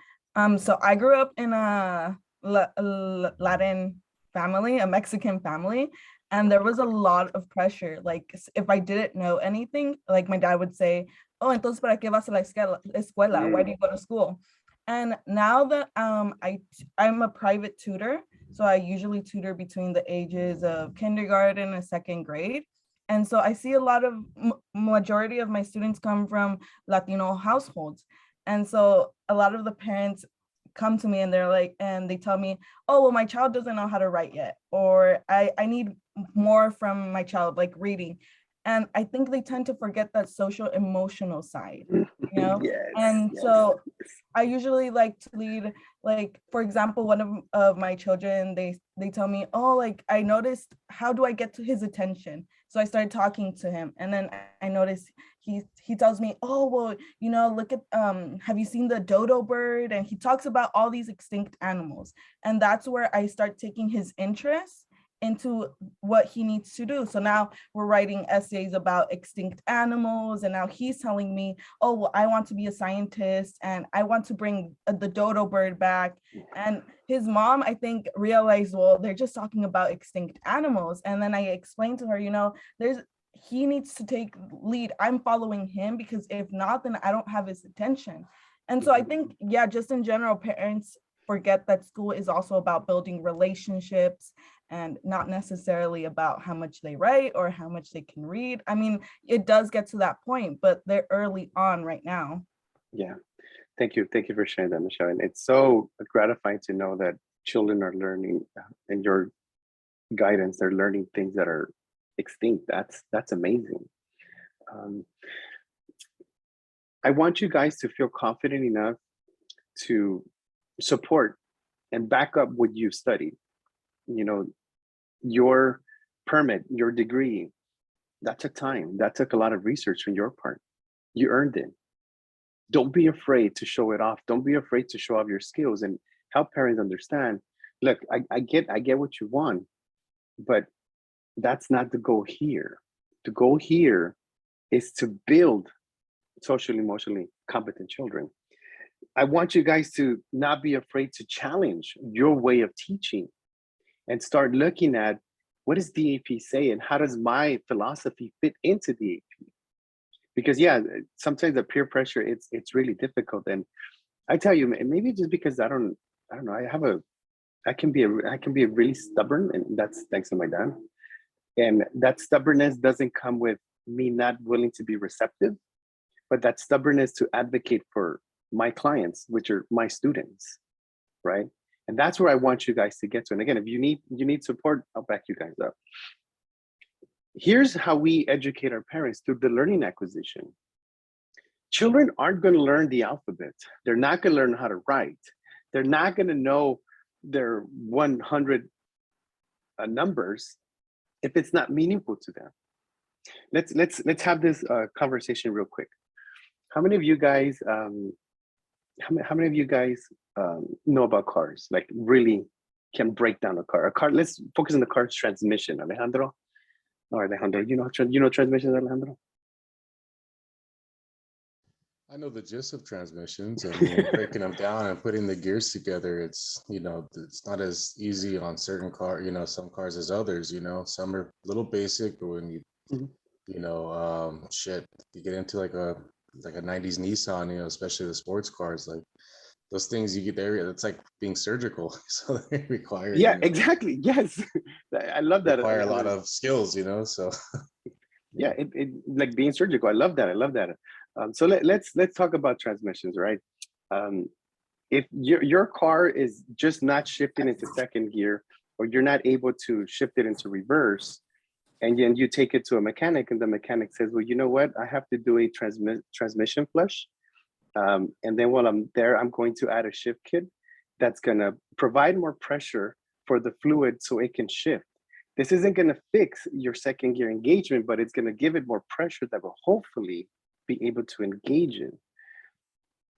So I grew up in a Latin family, a Mexican family, and there was a lot of pressure. Like if I didn't know anything, like my dad would say, "Oh, entonces para qué vas a la escuela? Why do you go to school?" And now that I'm a private tutor, so I usually tutor between the ages of kindergarten and second grade. And so I see a lot of majority of my students come from Latino households. And so a lot of the parents come to me and they're like, and they tell me, oh, well, my child doesn't know how to write yet, or I need more from my child, like reading. And I think they tend to forget that social emotional side, you know? Yes, And yes. so I usually like to lead, like, for example, one of my children, they tell me, oh, like, I noticed, how do I get to his attention? So I started talking to him, and then I noticed he tells me, oh, well, you know, look at, have you seen the dodo bird? And he talks about all these extinct animals. And that's where I start taking his interest into what he needs to do. So now we're writing essays about extinct animals, and now he's telling me, oh, well, I want to be a scientist and I want to bring the dodo bird back. And his mom, I think, realized, well, they're just talking about extinct animals. And then I explained to her, you know, he needs to take lead. I'm following him, because if not, then I don't have his attention. And so I think, yeah, just in general, parents forget that school is also about building relationships and not necessarily about how much they write or how much they can read. I mean, it does get to that point, but they're early on right now. Yeah, thank you. Thank you for sharing that, Michelle. And it's so gratifying to know that children are learning in your guidance. They're learning things that are extinct. That's amazing. I want you guys to feel confident enough to support and back up what you studied. You know, your permit, your degree, that took time. That took a lot of research from your part. You earned it. Don't be afraid to show it off. Don't be afraid to show off your skills, and help parents understand, look, I get what you want, but that's not the goal here. The goal here is to build socially, emotionally competent children. I want you guys to not be afraid to challenge your way of teaching and start looking at, what does DAP say and how does my philosophy fit into DAP? Because yeah, sometimes the peer pressure, it's really difficult. And I tell you, maybe just because I don't know, I can be really stubborn, and that's thanks to my dad. And that stubbornness doesn't come with me not willing to be receptive, but that stubbornness to advocate for my clients, which are my students, right? And that's where I want you guys to get to. And again, if you need support, I'll back you guys up. Here's how we educate our parents through the learning acquisition. Children aren't going to learn the alphabet. They're not going to learn how to write. They're not going to know their 100 numbers if it's not meaningful to them. Let's have this conversation real quick. How many of you guys how many of you guys know about cars? Like really can break down a car? A car. Let's focus on the car's transmission. Alejandro, you know transmissions, Alejandro? I know the gist of transmissions. I mean, breaking them down and putting the gears together, it's, you know, it's not as easy on certain cars, you know, some cars as others, you know, some are a little basic, but when you, you know, you get into like a 90s Nissan, you know, especially the sports cars, like those things you get there, it's like being surgical. So they require, yeah, you know, exactly. Yes. I love that. Require a lot of skills, you know, so. Yeah, it like being surgical. I love that. So let's talk about transmissions, right? If your car is just not shifting into second gear, or you're not able to shift it into reverse, and then you take it to a mechanic, and the mechanic says, well, you know what? I have to do a transmission flush. And then while I'm there, I'm going to add a shift kit that's going to provide more pressure for the fluid so it can shift. This isn't going to fix your second gear engagement, but it's going to give it more pressure that will hopefully be able to engage in.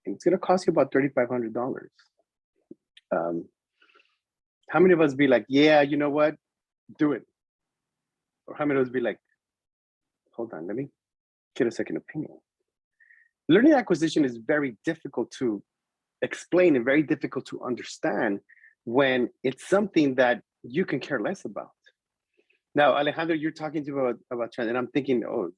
And it's going to cost you about $3,500. How many of us be like, yeah, you know what? Do it. Or how many of us be like, hold on, let me get a second opinion. Learning acquisition is very difficult to explain and very difficult to understand when it's something that you can care less about. Now, Alejandro, you're talking to about trend, and I'm thinking, oh,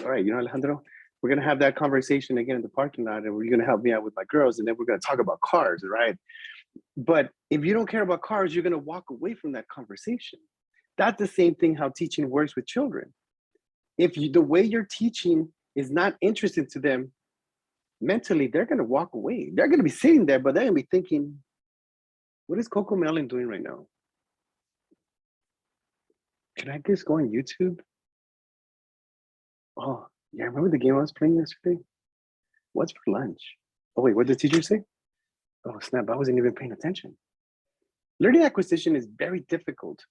all right, you know, Alejandro, we're gonna have that conversation again in the parking lot, and we're gonna help me out with my girls, and then we're gonna talk about cars, right? But if you don't care about cars, you're gonna walk away from that conversation. That's the same thing how teaching works with children. If the way you're teaching is not interesting to them, mentally, they're gonna walk away. They're gonna be sitting there, but they're gonna be thinking, what is Coco Melon doing right now? Can I just go on YouTube? Oh, yeah, remember the game I was playing yesterday? What's for lunch? Oh, wait, what did the teacher say? Oh, snap, I wasn't even paying attention. Learning acquisition is very difficult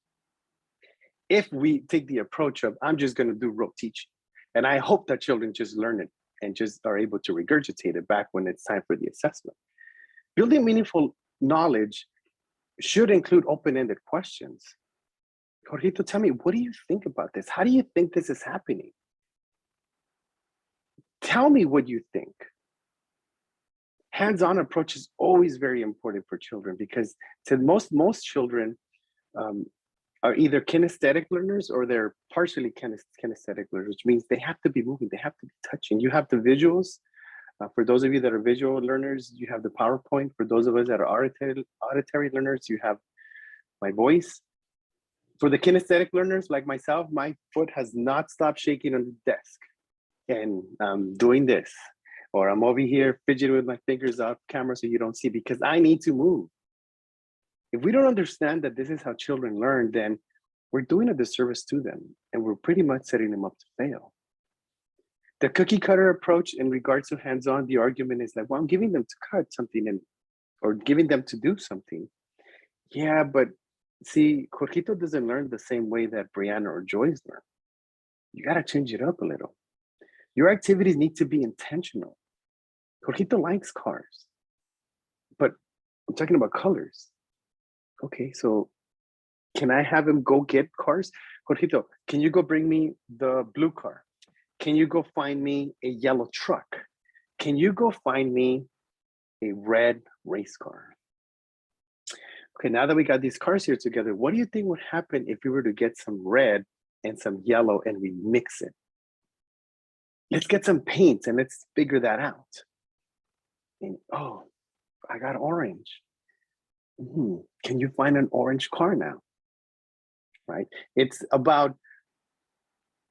if we take the approach of, I'm just gonna do rote teaching. And I hope that children just learn it and just are able to regurgitate it back when it's time for the assessment. Building meaningful knowledge should include open-ended questions. Jorgito, tell me, what do you think about this? How do you think this is happening? Tell me what you think. Hands-on approach is always very important for children because to most children are either kinesthetic learners or they're partially kinesthetic learners, which means they have to be moving, they have to be touching. You have the visuals. For those of you that are visual learners, you have the PowerPoint. For those of us that are auditory learners, you have my voice. For the kinesthetic learners like myself, my foot has not stopped shaking on the desk. And I'm doing this, or I'm over here fidgeting with my fingers off camera so you don't see because I need to move. If we don't understand that this is how children learn, then we're doing a disservice to them and we're pretty much setting them up to fail. The cookie cutter approach in regards to hands-on, the argument is like, well, I'm giving them to cut something or giving them to do something. Yeah, but see, Jorgito doesn't learn the same way that Brianna or Joyce learn. You got to change it up a little. Your activities need to be intentional. Jorgito likes cars, but I'm talking about colors. Okay, so can I have him go get cars? Jorgito, can you go bring me the blue car? Can you go find me a yellow truck? Can you go find me a red race car? Okay, now that we got these cars here together, what do you think would happen if we were to get some red and some yellow and we mix it? Let's get some paint and let's figure that out. And, oh, I got orange. Can you find an orange car now? Right? It's about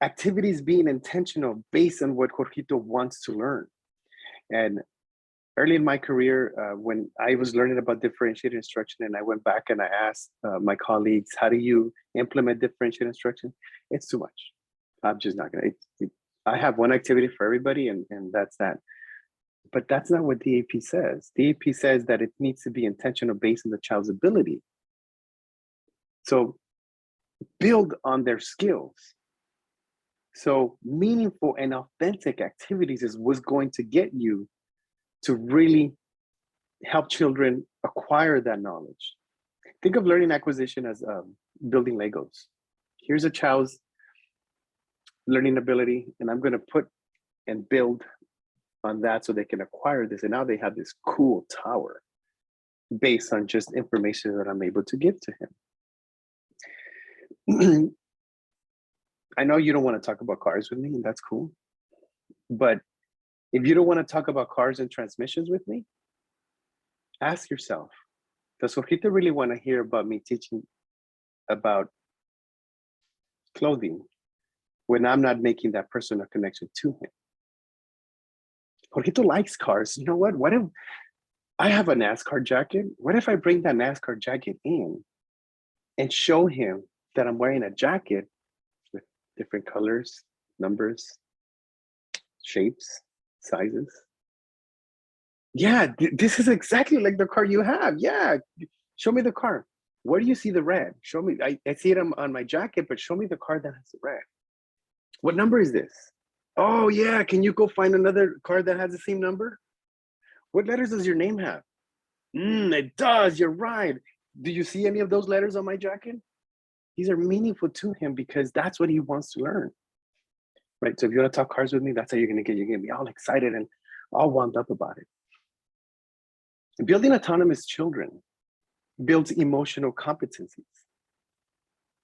activities being intentional based on what Jorgito wants to learn. And early in my career, when I was learning about differentiated instruction and I went back and I asked my colleagues, how do you implement differentiated instruction? It's too much. I'm just not gonna, I have one activity for everybody and that's that. But that's not what DAP says. DAP says that it needs to be intentional based on the child's ability. So build on their skills. So meaningful and authentic activities is what's going to get you to really help children acquire that knowledge. Think of learning acquisition as building Legos. Here's a child's learning ability, and I'm going to put and build on that so they can acquire this. And now they have this cool tower based on just information that I'm able to give to him. I know you don't want to talk about cars with me, and that's cool. But if you don't want to talk about cars and transmissions with me, ask yourself, does Jorgito really want to hear about me teaching about clothing when I'm not making that personal connection to him? Jorgito likes cars. You know what? What if I have a NASCAR jacket? What if I bring that NASCAR jacket in and show him that I'm wearing a jacket with different colors, numbers, shapes, sizes? Yeah, this is exactly like the car you have. Yeah, show me the car. Where do you see the red? Show me. I see it on my jacket, but show me the car that has the red. What number is this? Oh yeah, can you go find another car that has the same number? What letters does your name have? It does, you're right. Do you see any of those letters on my jacket? These are meaningful to him because that's what he wants to learn. Right, so if you want to talk cars with me, that's how you're gonna get. You're gonna be all excited and all wound up about it. Building autonomous children builds emotional competencies.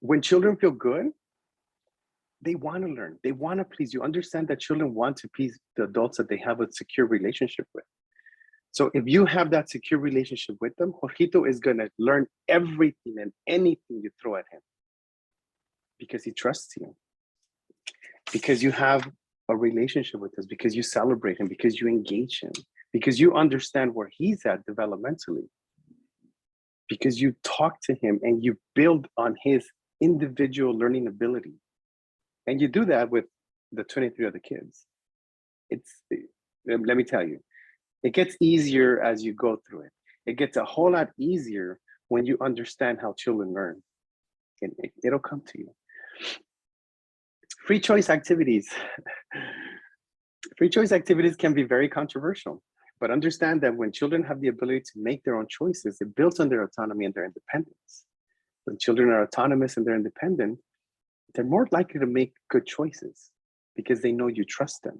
When children feel good, they want to learn, they want to please you. Understand that children want to please the adults that they have a secure relationship with. So if you have that secure relationship with them, Jorgito is going to learn everything and anything you throw at him because he trusts you, because you have a relationship with us, because you celebrate him, because you engage him, because you understand where he's at developmentally, because you talk to him and you build on his individual learning ability. And you do that with the 23 other kids. Let me tell you, it gets easier as you go through it. It gets a whole lot easier when you understand how children learn. And it'll come to you. Free choice activities. Free choice activities can be very controversial, but understand that when children have the ability to make their own choices, it builds on their autonomy and their independence. When children are autonomous and they're independent, they're more likely to make good choices because they know you trust them.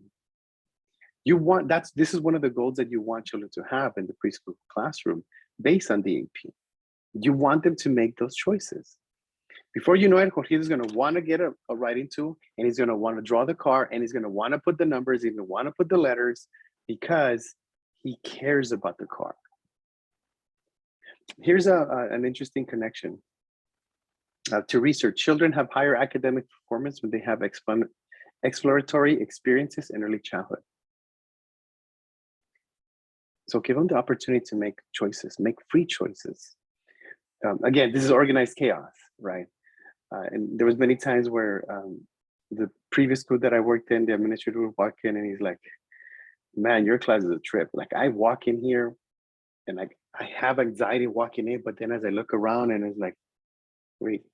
This is one of the goals that you want children to have in the preschool classroom based on DAP. You want them to make those choices. Before you know it, Jorge is going to want to get a writing tool, and he's going to want to draw the car, and he's going to want to put the numbers, he's going to want to put the letters because he cares about the car. Here's an interesting connection. To research, children have higher academic performance when they have exploratory experiences in early childhood. So give them the opportunity to make choices, make free choices. Again, this is organized chaos, right? And there was many times where the previous school that I worked in, the administrator would walk in and he's like, man, your class is a trip. Like I walk in here and I have anxiety walking in, but then as I look around and it's like, wait,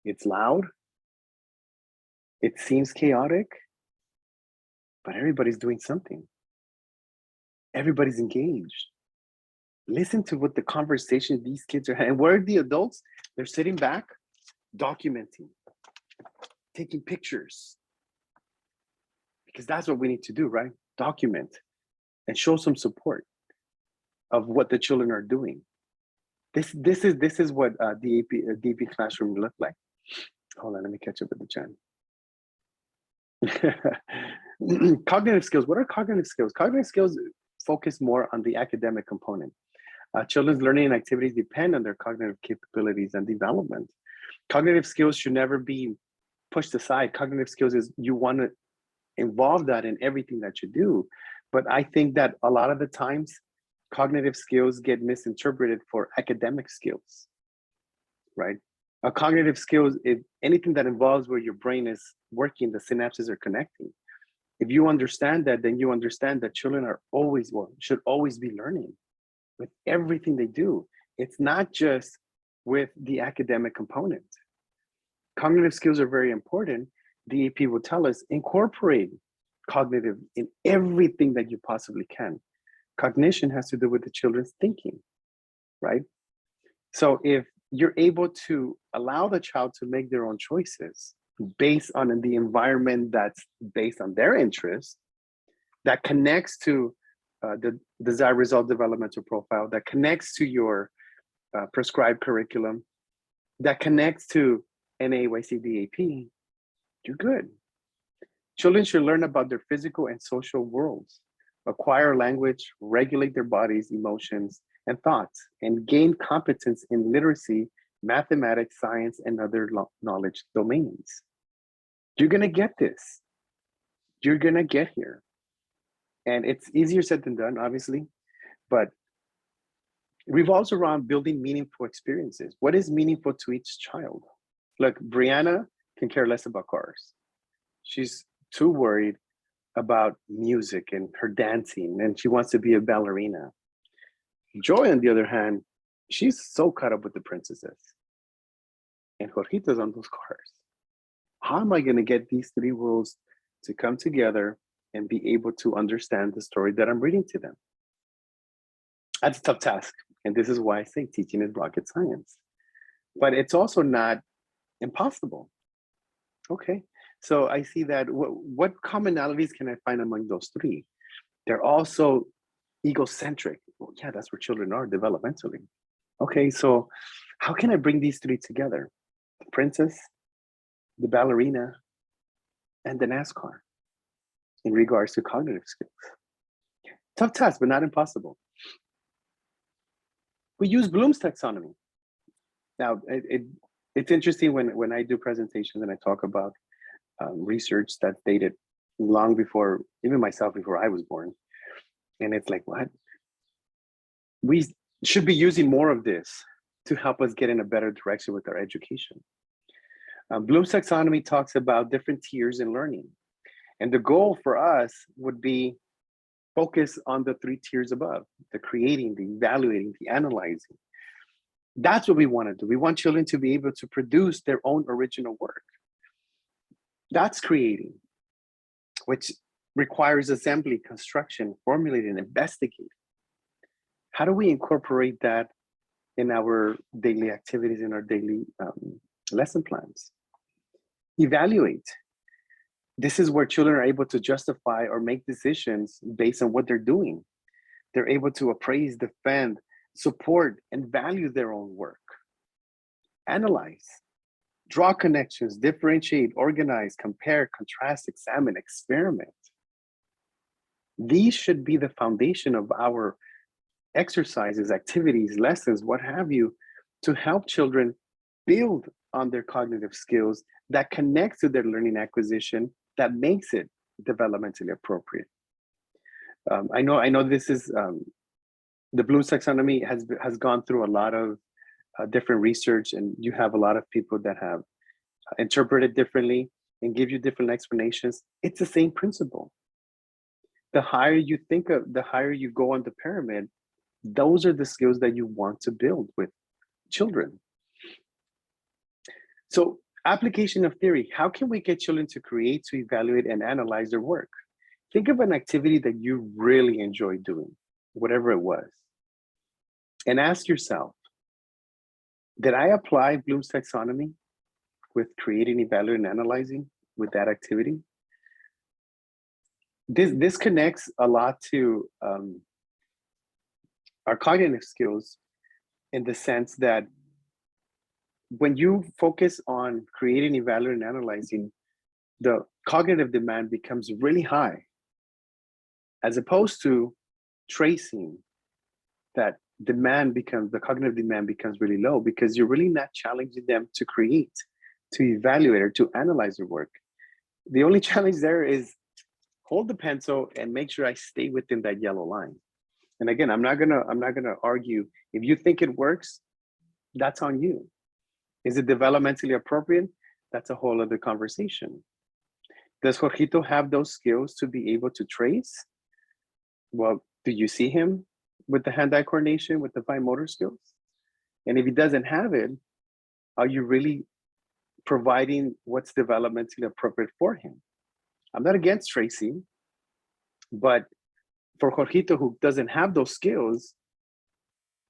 it's loud. It seems chaotic, but everybody's doing something. Everybody's engaged. Listen to what the conversation these kids are having. And where are the adults? They're sitting back, documenting, taking pictures. Because that's what we need to do, right? Document and show some support of what the children are doing. This is what DAP classroom look like. Hold on, let me catch up with the chat. Cognitive skills. What are cognitive skills? Cognitive skills focus more on the academic component. Children's learning and activities depend on their cognitive capabilities and development. Cognitive skills should never be pushed aside. Cognitive skills is you want to involve that in everything that you do. But I think that a lot of the times, cognitive skills get misinterpreted for academic skills, right? A cognitive skills is anything that involves where your brain is working, the synapses are connecting. If you understand that, then you understand that children are always, well, should always be learning with everything they do. It's not just with the academic component. Cognitive skills are very important. DAP will tell us, incorporate cognitive in everything that you possibly can. Cognition has to do with the children's thinking, right? So if you're able to allow the child to make their own choices based on the environment that's based on their interest, that connects to the desired result developmental profile, that connects to your prescribed curriculum, that connects to NAYC DAP, you're good. Children should learn about their physical and social worlds, acquire language, regulate their bodies, emotions, and thoughts, and gain competence in literacy, mathematics, science, and other knowledge domains. You're gonna get this. You're gonna get here. And it's easier said than done, obviously, but revolves around building meaningful experiences. What is meaningful to each child? Look, Brianna can care less about cars. She's too worried about music and her dancing, and she wants to be a ballerina. Joy, on the other hand, she's so caught up with the princesses. And Jorgito's on those cars. How am I going to get these three worlds to come together and be able to understand the story that I'm reading to them? That's a tough task. And this is why I say teaching is rocket science. But it's also not impossible. Okay, so I see that what commonalities can I find among those three? They're also egocentric. Well, yeah, that's where children are developmentally. Okay, so how can I bring these three together? The princess, the ballerina, and the NASCAR in regards to cognitive skills. Tough task, but not impossible. We use Bloom's taxonomy. Now, it's interesting when I do presentations and I talk about research that's dated long before, even myself, before I was born. And it's like, what? We should be using more of this to help us get in a better direction with our education. Bloom's taxonomy talks about different tiers in learning. And the goal for us would be focus on the three tiers above, the creating, the evaluating, the analyzing. That's what we want to do. We want children to be able to produce their own original work. That's creating, which requires assembly, construction, formulating, investigating. How do we incorporate that in our daily activities, in our daily lesson plans? Evaluate. This is where children are able to justify or make decisions based on what they're doing. They're able to appraise, defend, support, and value their own work. Analyze, draw connections, differentiate, organize, compare, contrast, examine, experiment. These should be the foundation of our exercises, activities, lessons, what have you, to help children build on their cognitive skills that connects to their learning acquisition, that makes it developmentally appropriate. I know this is, the Bloom's taxonomy has gone through a lot of different research, and you have a lot of people that have interpreted differently and give you different explanations. It's the same principle. The higher you think of, the higher you go on the pyramid, those are the skills that you want to build with children. So application of theory, how can we get children to create, to evaluate, and analyze their work? Think of an activity that you really enjoy doing, whatever it was, and ask yourself, did I apply Bloom's taxonomy with creating, evaluating, and analyzing with that activity? This connects a lot to our cognitive skills, in the sense that when you focus on creating, evaluating, and analyzing, the cognitive demand becomes really high, as opposed to tracing. That the cognitive demand becomes really low, because you're really not challenging them to create, to evaluate, or to analyze their work. The only challenge there is hold the pencil and make sure I stay within that yellow line. And again, I'm not gonna argue. If you think it works, that's on you. Is it developmentally appropriate? That's a whole other conversation. Does Jorgito have those skills to be able to trace? Well, do you see him with the hand-eye coordination, with the fine motor skills? And if he doesn't have it, are you really providing what's developmentally appropriate for him? I'm not against tracing, but for Jorgito, who doesn't have those skills,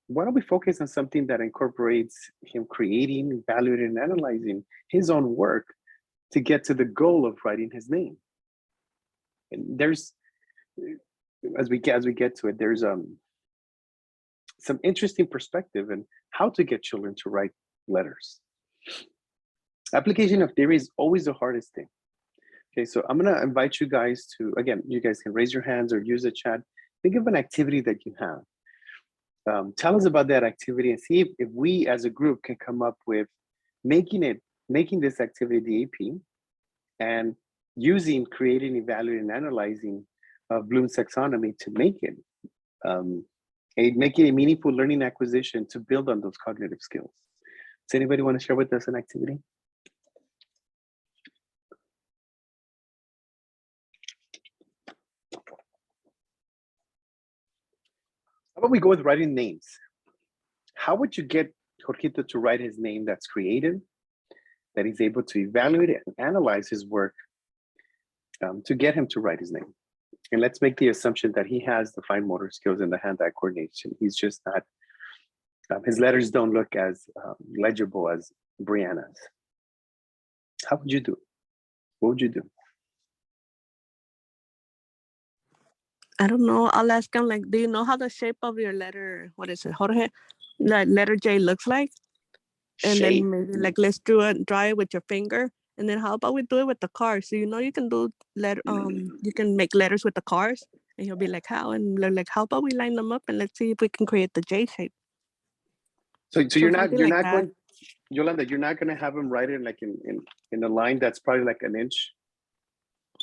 why don't we focus on something that incorporates him creating, evaluating, and analyzing his own work to get to the goal of writing his name? And there's, as we get to it, there's some interesting perspective in how to get children to write letters. Application of theory is always the hardest thing. Okay, so I'm gonna invite you guys to, again, you guys can raise your hands or use the chat. Think of an activity that you have. Tell us about that activity and see if we as a group can come up with making this activity the AP, and using, creating, evaluating, and analyzing of Bloom's taxonomy to make it a meaningful learning acquisition to build on those cognitive skills. Does anybody want to share with us an activity? How about we go with writing names? How would you get Jorgito to write his name that's creative, that he's able to evaluate and analyze his work to get him to write his name? And let's make the assumption that he has the fine motor skills and the hand-eye coordination. He's just not, his letters don't look as legible as Brianna's. How would you do? What would you do? I don't know. I'll ask him, like, do you know how the shape of your letter, what is it, Jorge? Like letter J looks like? And Shape? then maybe like let's draw it with your finger. And then how about we do it with the cars? So you know you can do you can make letters with the cars. And he'll be like, how? And we're like, how about we line them up and let's see if we can create the J shape. So you're not something like that. going, Yolanda, you're not gonna have him write it like in a line that's probably like an inch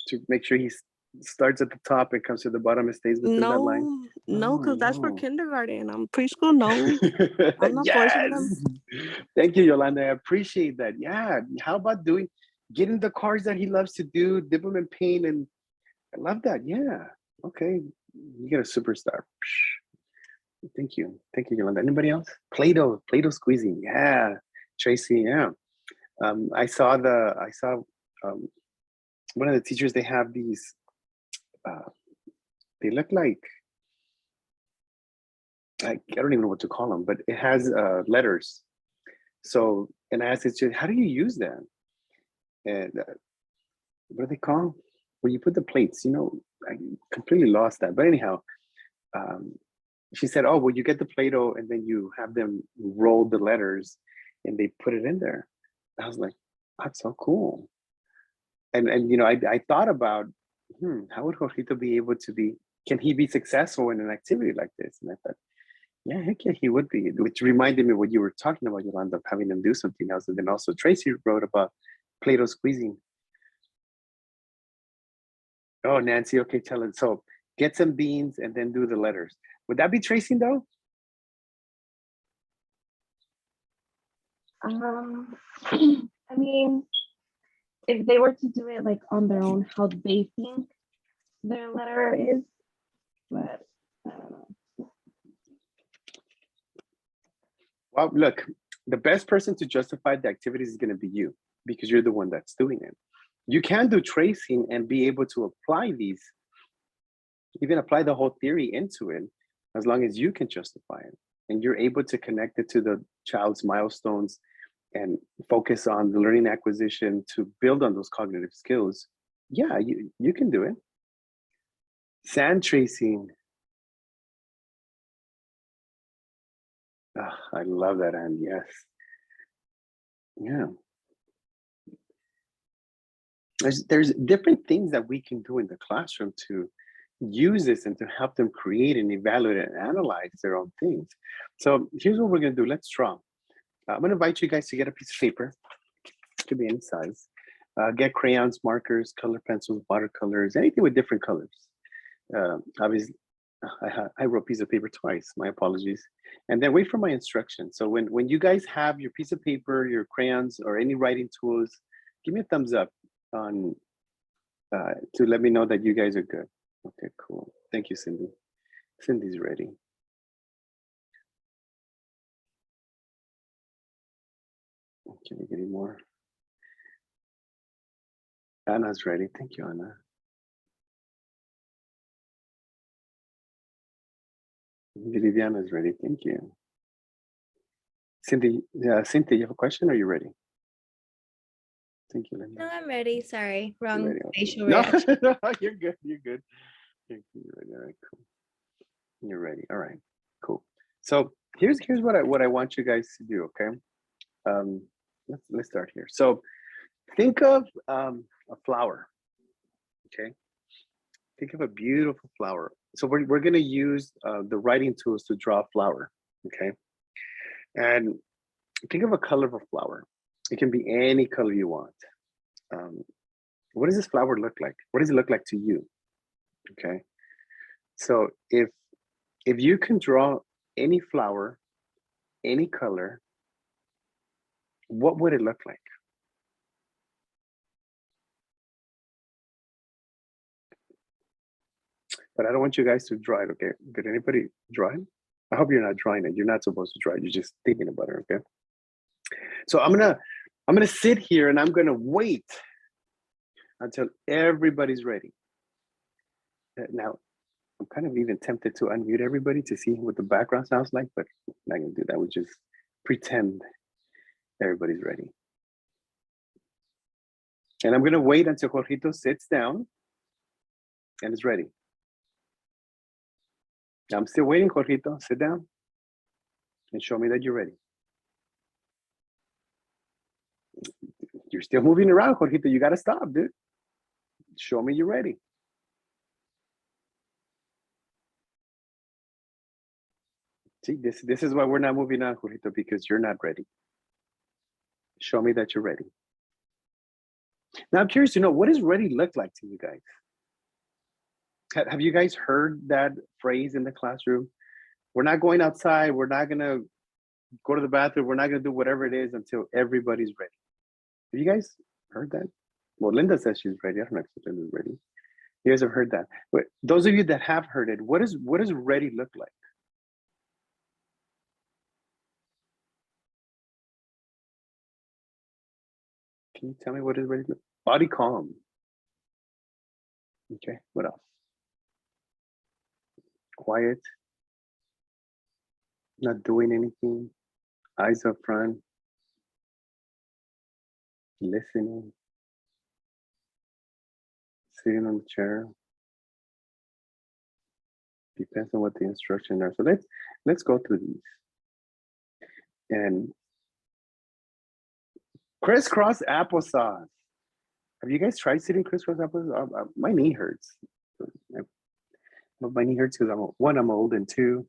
to make sure he starts at the top and comes to the bottom and stays within that line? No, because that's for no. kindergarten. I'm preschool, no. I'm not forcing them. Yes. Thank you, Yolanda. I appreciate that. Yeah. How about getting the cars that he loves to do, dip them in paint, and I love that. Yeah. Okay. You get a superstar. Thank you. Thank you, Yolanda. Anybody else? Play-Doh squeezing. Yeah. Tracy, yeah. I saw one of the teachers, they have these, they look like, I don't even know what to call them, but it has letters. So, and I asked the student, how do you use that? And what do they call? Where you put the plates, I completely lost that. But anyhow, she said, oh, well, you get the Play-Doh and then you have them roll the letters and they put it in there. I was like, that's so cool. And I thought about, how would Jorgito be able to can he be successful in an activity like this? And I thought, yeah, heck yeah, he would be, which reminded me what you were talking about, Yolanda, of having them do something else. And then also Tracy wrote about Play-Doh squeezing. Oh, Nancy, okay, tell it. So get some beans and then do the letters. Would that be tracing though? I mean, if they were to do it like on their own, how they think their letter is, but I don't know. Well, look, the best person to justify the activities is going to be you because you're the one that's doing it. You can do tracing and be able to apply these, even apply the whole theory into it, as long as you can justify it and you're able to connect it to the child's milestones and focus on the learning acquisition to build on those cognitive skills. Yeah, you can do it. Sand tracing. Oh, I love that, and yes. Yeah. There's different things that we can do in the classroom to use this and to help them create and evaluate and analyze their own things. So here's what we're going to do. Let's draw. I'm going to invite you guys to get a piece of paper. It could be any size. Get crayons, markers, color pencils, watercolors, anything with different colors. Obviously, I wrote piece of paper twice. My apologies. And then wait for my instructions. So when you guys have your piece of paper, your crayons, or any writing tools, give me a thumbs up on to let me know that you guys are good. Okay, cool. Thank you, Cindy. Cindy's ready. Can we get any more? Anna's ready. Thank you, Anna. Viviana's ready. Thank you. Cindy, Cynthia, you have a question? Or are you ready? Thank you, Linda. No, I'm ready. Sorry, wrong facial No, reaction. no, you're good. You're good. You're ready. All right, cool. You're ready. All right, cool. So here's what I want you guys to do. Okay, let's start here. So think of a flower. Okay, think of a beautiful flower. So we're going to use the writing tools to draw a flower. Okay, and think of a color of a flower. It can be any color you want. What does this flower look like? What does it look like to you? Okay. So if you can draw any flower, any color, what would it look like? But I don't want you guys to draw it, okay? Did anybody draw it? I hope you're not drawing it. You're not supposed to draw it. You're just thinking about it, okay? So I'm gonna sit here and I'm gonna wait until everybody's ready. Now, I'm kind of even tempted to unmute everybody to see what the background sounds like, but I'm not gonna do that. We'll just pretend everybody's ready. And I'm gonna wait until Jorgito sits down and is ready. I'm still waiting, Jorgito. Sit down and show me that you're ready. You're still moving around, Jorgito. You gotta stop, dude. Show me you're ready. See, this is why we're not moving on, Jorgito, because you're not ready. Show me that you're ready. Now I'm curious to know, what does ready look like to you guys? Have you guys heard that phrase in the classroom? We're not going outside. We're not gonna go to the bathroom. We're not gonna do whatever it is until everybody's ready. Have you guys heard that? Well, Linda says she's ready. I don't know if Linda's ready. You guys have heard that. But those of you that have heard it, what does ready look like? Can you tell me what is ready? Body calm. Okay, what else? Quiet. Not doing anything. Eyes up front. Listening. Sitting on the chair. Depends on what the instructions are. So let's go through these. And crisscross applesauce. Have you guys tried sitting crisscross applesauce? My knee hurts. My knee hurts because I'm old, and two,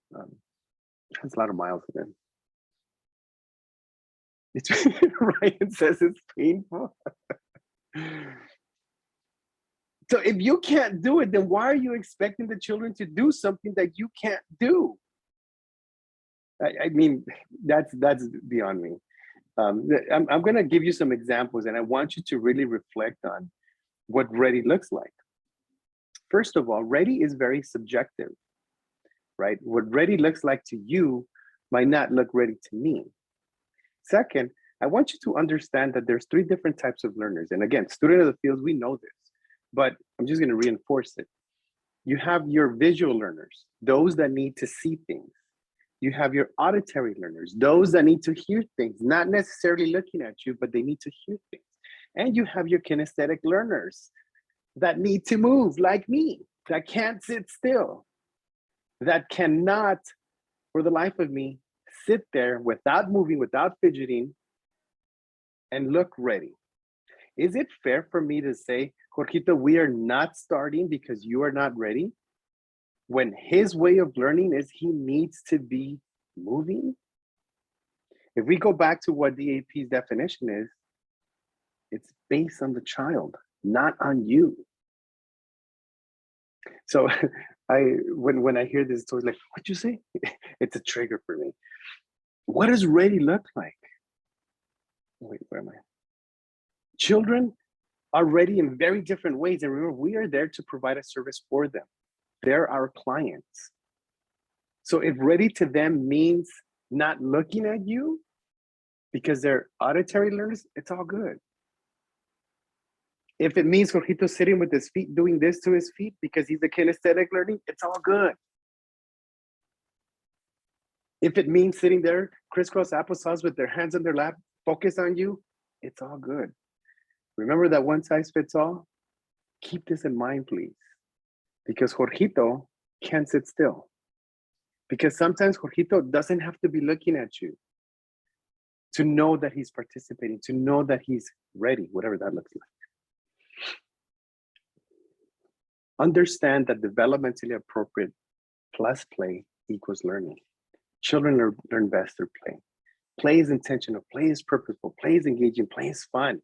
that's a lot of miles in. It's Ryan says it's painful. So if you can't do it, then why are you expecting the children to do something that you can't do? I mean, that's beyond me. I'm going to give you some examples, and I want you to really reflect on what ready looks like. First of all, ready is very subjective, right? What ready looks like to you might not look ready to me. Second, I want you to understand that there's 3 different types of learners. And again, student of the fields, we know this, but I'm just going to reinforce it. You have your visual learners, those that need to see things. You have your auditory learners, those that need to hear things, not necessarily looking at you, but they need to hear things. And you have your kinesthetic learners that need to move, like me, that can't sit still, that cannot, for the life of me, sit there without moving, without fidgeting, and look ready. Is it fair for me to say, Jorgito, we are not starting because you are not ready, when his way of learning is he needs to be moving? If we go back to what DAP's definition is, it's based on the child, not on you. So when I hear this, it's always like, what'd you say? It's a trigger for me. What does ready look like? Wait, where am I? Children are ready in very different ways. And remember, we are there to provide a service for them. They're our clients. So if ready to them means not looking at you because they're auditory learners, it's all good. If it means Jorgito sitting with his feet, doing this to his feet because he's a kinesthetic learning, it's all good. If it means sitting there, crisscross applesauce with their hands on their lap, focus on you, it's all good. Remember that one size fits all? Keep this in mind, please. Because Jorgito can't sit still. Because sometimes Jorgito doesn't have to be looking at you to know that he's participating, to know that he's ready, whatever that looks like. Understand that developmentally appropriate plus play equals learning. Children learn best through play. Play is intentional, play is purposeful, play is engaging, play is fun.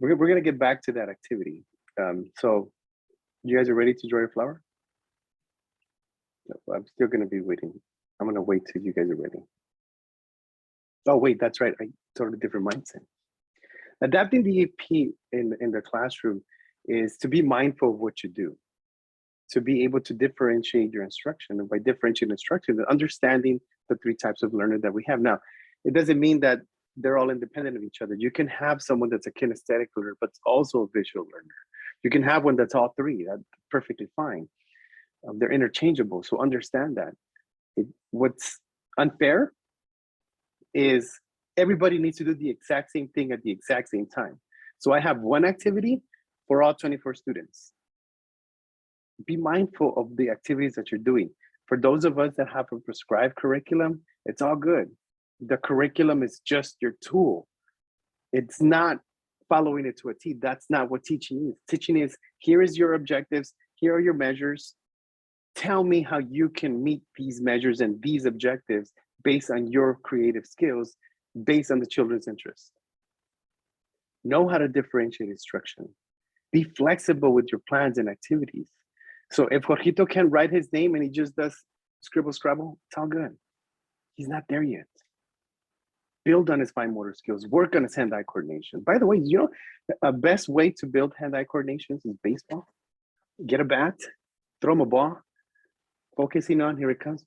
We're going to get back to that activity. So You guys are ready to draw your flower? No, I'm still gonna be waiting. I'm gonna wait till you guys are ready. Oh wait, that's right. I totally different mindset. Adapting the DAP in the classroom is to be mindful of what you do, to be able to differentiate your instruction. And by differentiating instruction, understanding the three types of learner that we have. Now, it doesn't mean that they're all independent of each other. You can have someone that's a kinesthetic learner, but also a visual learner. You can have one that's all three. That's perfectly fine. They're interchangeable, so understand that. What's unfair is everybody needs to do the exact same thing at the exact same time. So I have one activity for all 24 students. Be mindful of the activities that you're doing. For those of us that have a prescribed curriculum, it's all good. The curriculum is just your tool. It's not following it to a T. That's not what teaching is. Teaching is, here is your objectives, here are your measures. Tell me how you can meet these measures and these objectives based on your creative skills, based on the children's interests. Know how to differentiate instruction. Be flexible with your plans and activities. So if Jorgito can write his name and he just does scribble scrabble, it's all good. He's not there yet. Build on his fine motor skills, work on his hand-eye coordination. By the way, you know, a best way to build hand-eye coordination is baseball. Get a bat, throw him a ball, focusing on, here it comes.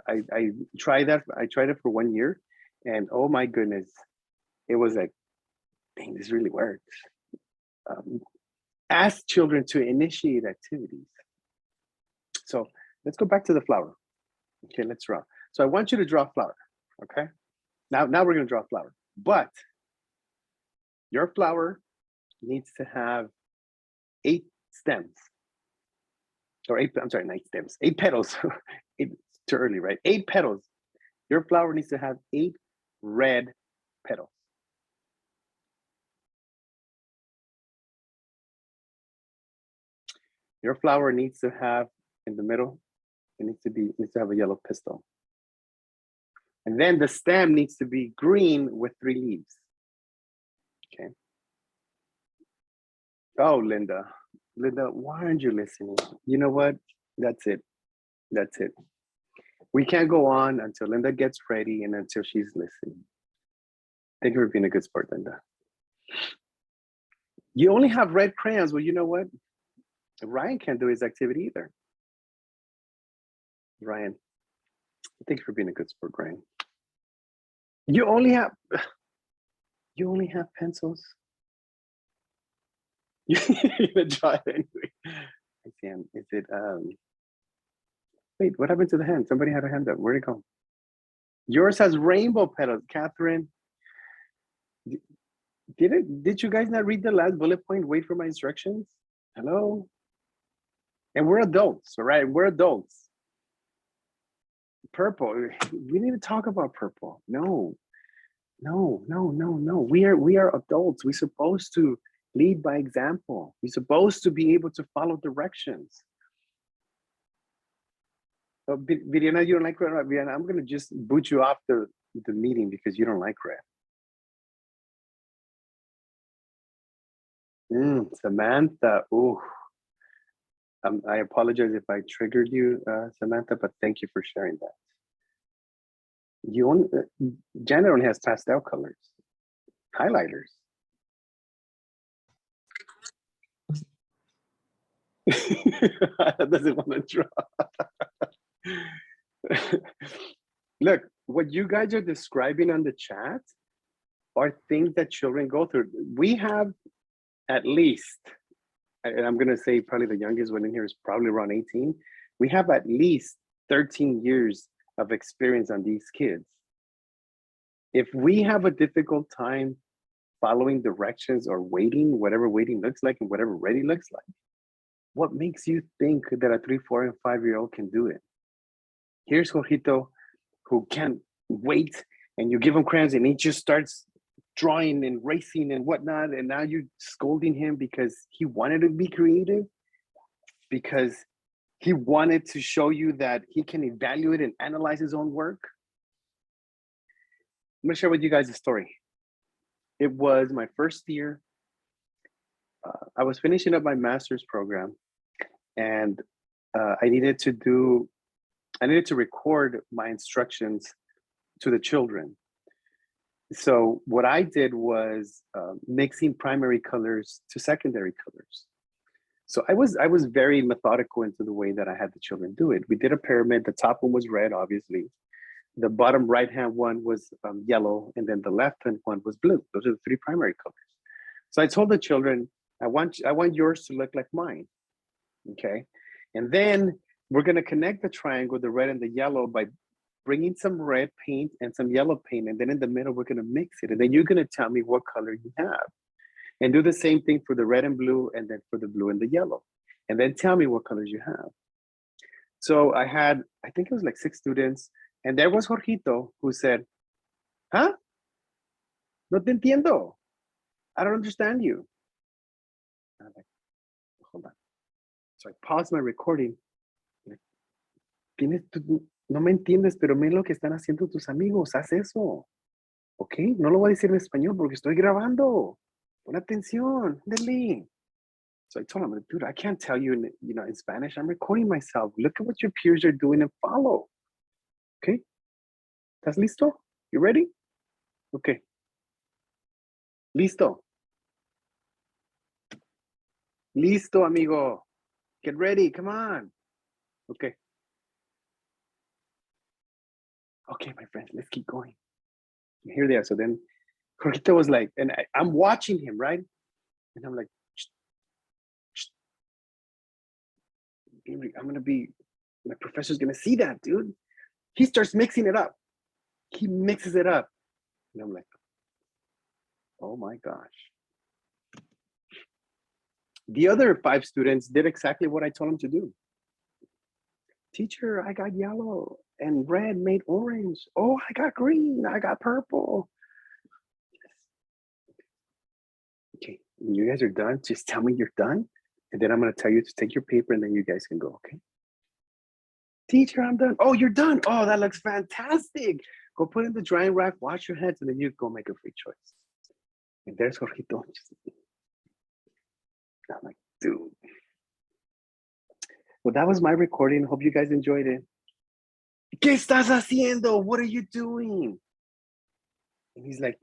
I tried that. I tried it for 1 year, and oh my goodness, it was like, dang, this really works. Ask children to initiate activities. So let's go back to the flower. Okay, let's draw. So I want you to draw a flower. Okay, now we're gonna draw a flower, but your flower needs to have 8 stems. Or 8, I'm sorry, 9 stems, 8 petals. It's too early, right? 8 petals. Your flower needs to have 8 red petals. Your flower needs to have in the middle, it needs to have a yellow pistil. And then the stem needs to be green with 3 leaves. Okay. Oh, Linda, why aren't you listening? You know what? That's it. That's it. We can't go on until Linda gets ready and until she's listening. Thank you for being a good sport, Linda. You only have red crayons. Well, you know what? Ryan can't do his activity either. Ryan, thank you for being a good sport, Ryan. You only have pencils. You're gonna draw it anyway. Is it wait, what happened to the hand? Somebody had a hand up. Where'd it go? Yours has rainbow petals, Catherine. Did you guys not read the last bullet point? Wait for my instructions. Hello? And we're adults, all right? We're adults. Purple. We need to talk about purple. No. We are adults. We're supposed to lead by example. We're supposed to be able to follow directions. Oh, Viriana, you don't like red? Viriana, I'm gonna just boot you off the meeting because you don't like red. Samantha, oh, I apologize if I triggered you, Samantha, but thank you for sharing that. Janet only has pastel colors, highlighters. Doesn't want to draw. Look, what you guys are describing on the chat are things that children go through. We have at least, and I'm gonna say probably the youngest one in here is probably around 18. We have at least 13 years of experience on these kids. If we have a difficult time following directions or waiting, whatever waiting looks like and whatever ready looks like, what makes you think that a 3, 4, and 5-year-old can do it? Here's Jorgito, who can't wait, and you give him crayons and he just starts drawing and racing and whatnot, and now you're scolding him because he wanted to be creative, because he wanted to show you that he can evaluate and analyze his own work. I'm gonna share with you guys a story. It was my first year I was finishing up my master's program, and I needed to record my instructions to the children. So what I did was mixing primary colors to secondary colors. So I was very methodical into the way that I had the children do it. We did a pyramid. The top one was red, obviously. The bottom right-hand one was yellow, and then the left-hand one was blue. Those are the three primary colors. So I told the children, I want yours to look like mine, okay? And then we're gonna connect the triangle, the red and the yellow, by bringing some red paint and some yellow paint, and then in the middle, we're gonna mix it. And then you're gonna tell me what color you have. And do the same thing for the red and blue, and then for the blue and the yellow. And then tell me what colors you have. So I think it was like 6 students, and there was Jorgito, who said, huh? No te entiendo. I don't understand you. And I'm like, hold on. So I paused my recording. No me entiendes, pero mira lo que están haciendo tus amigos. Haz eso. ¿Ok? No lo voy a decir en español porque estoy grabando. Pon atención. Dele. So I told him, dude, I can't tell you in Spanish. I'm recording myself. Look at what your peers are doing and follow. Okay? ¿Estás listo? You ready? Okay. Listo. Listo, amigo. Get ready. Come on. Okay. Okay, my friends, let's keep going. And here they are. So then Jorgito was like, and I'm watching him, right? And I'm like, my professor's gonna see that, dude. He starts mixing it up. He mixes it up. And I'm like, oh my gosh. The other 5 students did exactly what I told them to do. Teacher, I got yellow and red made orange. Oh, I got green, I got purple. Okay, when you guys are done, just tell me you're done. And then I'm gonna tell you to take your paper and then you guys can go, okay? Teacher, I'm done. Oh, you're done. Oh, that looks fantastic. Go put it in the drying rack, wash your hands, and then you go make a free choice. And there's Jorgito. I'm like, dude. Well, that was my recording. Hope you guys enjoyed it. ¿Qué estás haciendo? What are you doing? And he's like,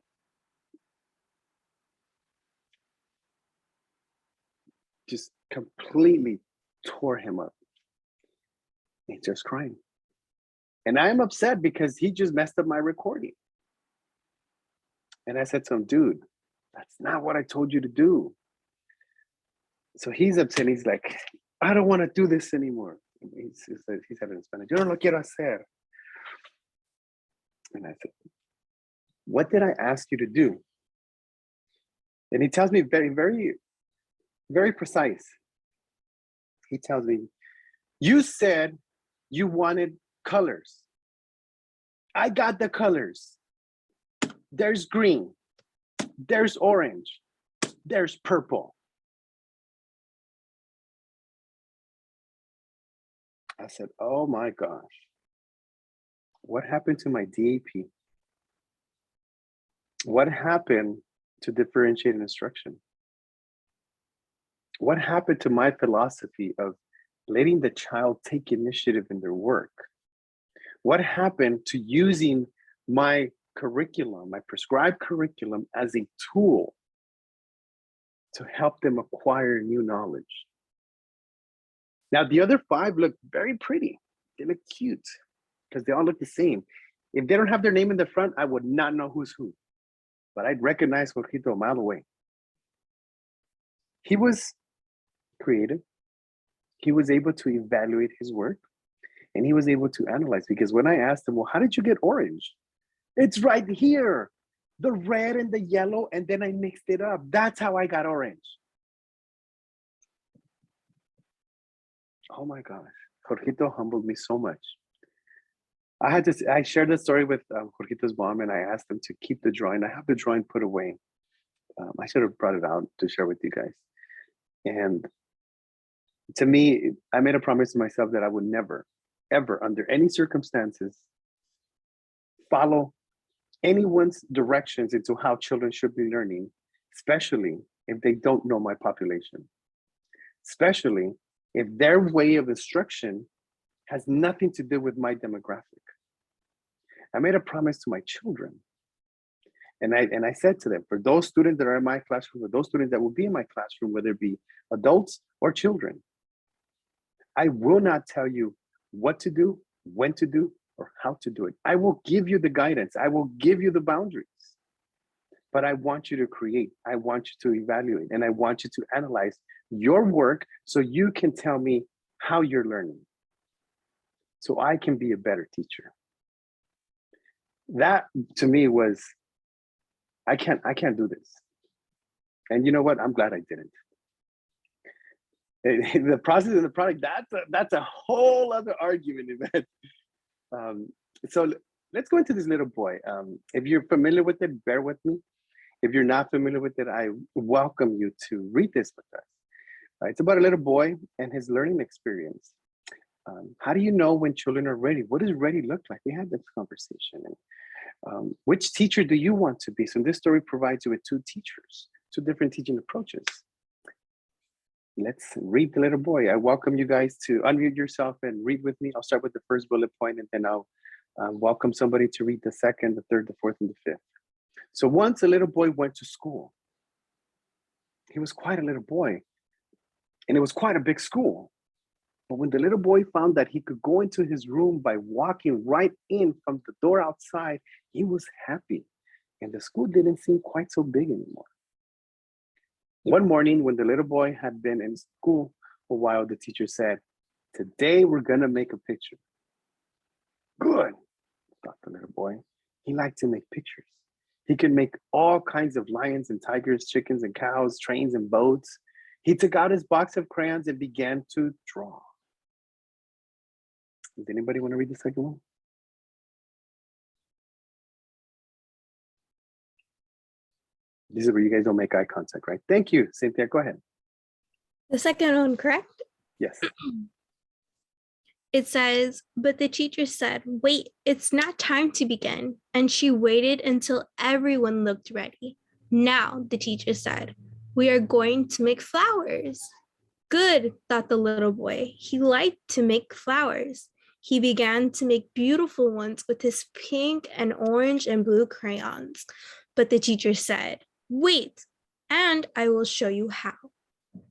just completely tore him up. He's just crying. And I'm upset because he just messed up my recording. And I said to him, dude, that's not what I told you to do. So he's upset. He's like, I don't want to do this anymore. He said it in Spanish, yo no lo quiero hacer. And I said, what did I ask you to do? And he tells me very, very, very precise. He tells me, you said you wanted colors. I got the colors. There's green, there's orange, there's purple. I said, oh my gosh, what happened to my DAP? What happened to differentiated instruction? What happened to my philosophy of letting the child take initiative in their work? What happened to using my curriculum, my prescribed curriculum, as a tool to help them acquire new knowledge? Now, the other 5 look very pretty. They look cute because they all look the same. If they don't have their name in the front, I would not know who's who, but I'd recognize Jorgito a mile away. He was creative. He was able to evaluate his work, and he was able to analyze, because when I asked him, well, how did you get orange? It's right here, the red and the yellow, and then I mixed it up. That's how I got orange. Oh my gosh, Jorgito humbled me so much. I shared the story with Jorgito's mom, and I asked them to keep the drawing. I have the drawing put away. I should have brought it out to share with you guys. And to me, I made a promise to myself that I would never, ever, under any circumstances, follow anyone's directions into how children should be learning, especially if they don't know my population, especially if their way of instruction has nothing to do with my demographic. I made a promise to my children. And I said to them, for those students that are in my classroom, or those students that will be in my classroom, whether it be adults or children, I will not tell you what to do, when to do, or how to do it. I will give you the guidance. I will give you the boundaries. But I want you to create. I want you to evaluate. And I want you to analyze your work so you can tell me how you're learning, so I can be a better teacher. That to me was, I can't do this. And you know what? I'm glad I didn't. The process and the product, that's a whole other argument, Yvette. So let's go into this little boy. If you're familiar with it, bear with me. If you're not familiar with it, I welcome you to read this with us. It's about a little boy and his learning experience. How do you know when children are ready? What does ready look like? We had this conversation. And which teacher do you want to be? So this story provides you with two teachers, two different teaching approaches. Let's read the little boy. I welcome you guys to unmute yourself and read with me. I'll start with the first bullet point, and then I'll welcome somebody to read the second, the third, the fourth, and the fifth. So once a little boy went to school. He was quite a little boy, and it was quite a big school. But when the little boy found that he could go into his room by walking right in from the door outside, he was happy, and the school didn't seem quite so big anymore. One morning, when the little boy had been in school a while, the teacher said, "Today we're gonna make a picture." Good, thought the little boy. He liked to make pictures. He could make all kinds of lions and tigers, chickens and cows, trains and boats. He took out his box of crayons and began to draw. Does anybody want to read the second one? This is where you guys don't make eye contact, right? Thank you, Cynthia, go ahead. The second one, correct? Yes. It says, but the teacher said, wait, it's not time to begin. And she waited until everyone looked ready. Now, the teacher said, we are going to make flowers. Good, thought the little boy. He liked to make flowers. He began to make beautiful ones with his pink and orange and blue crayons. But the teacher said, wait, and I will show you how.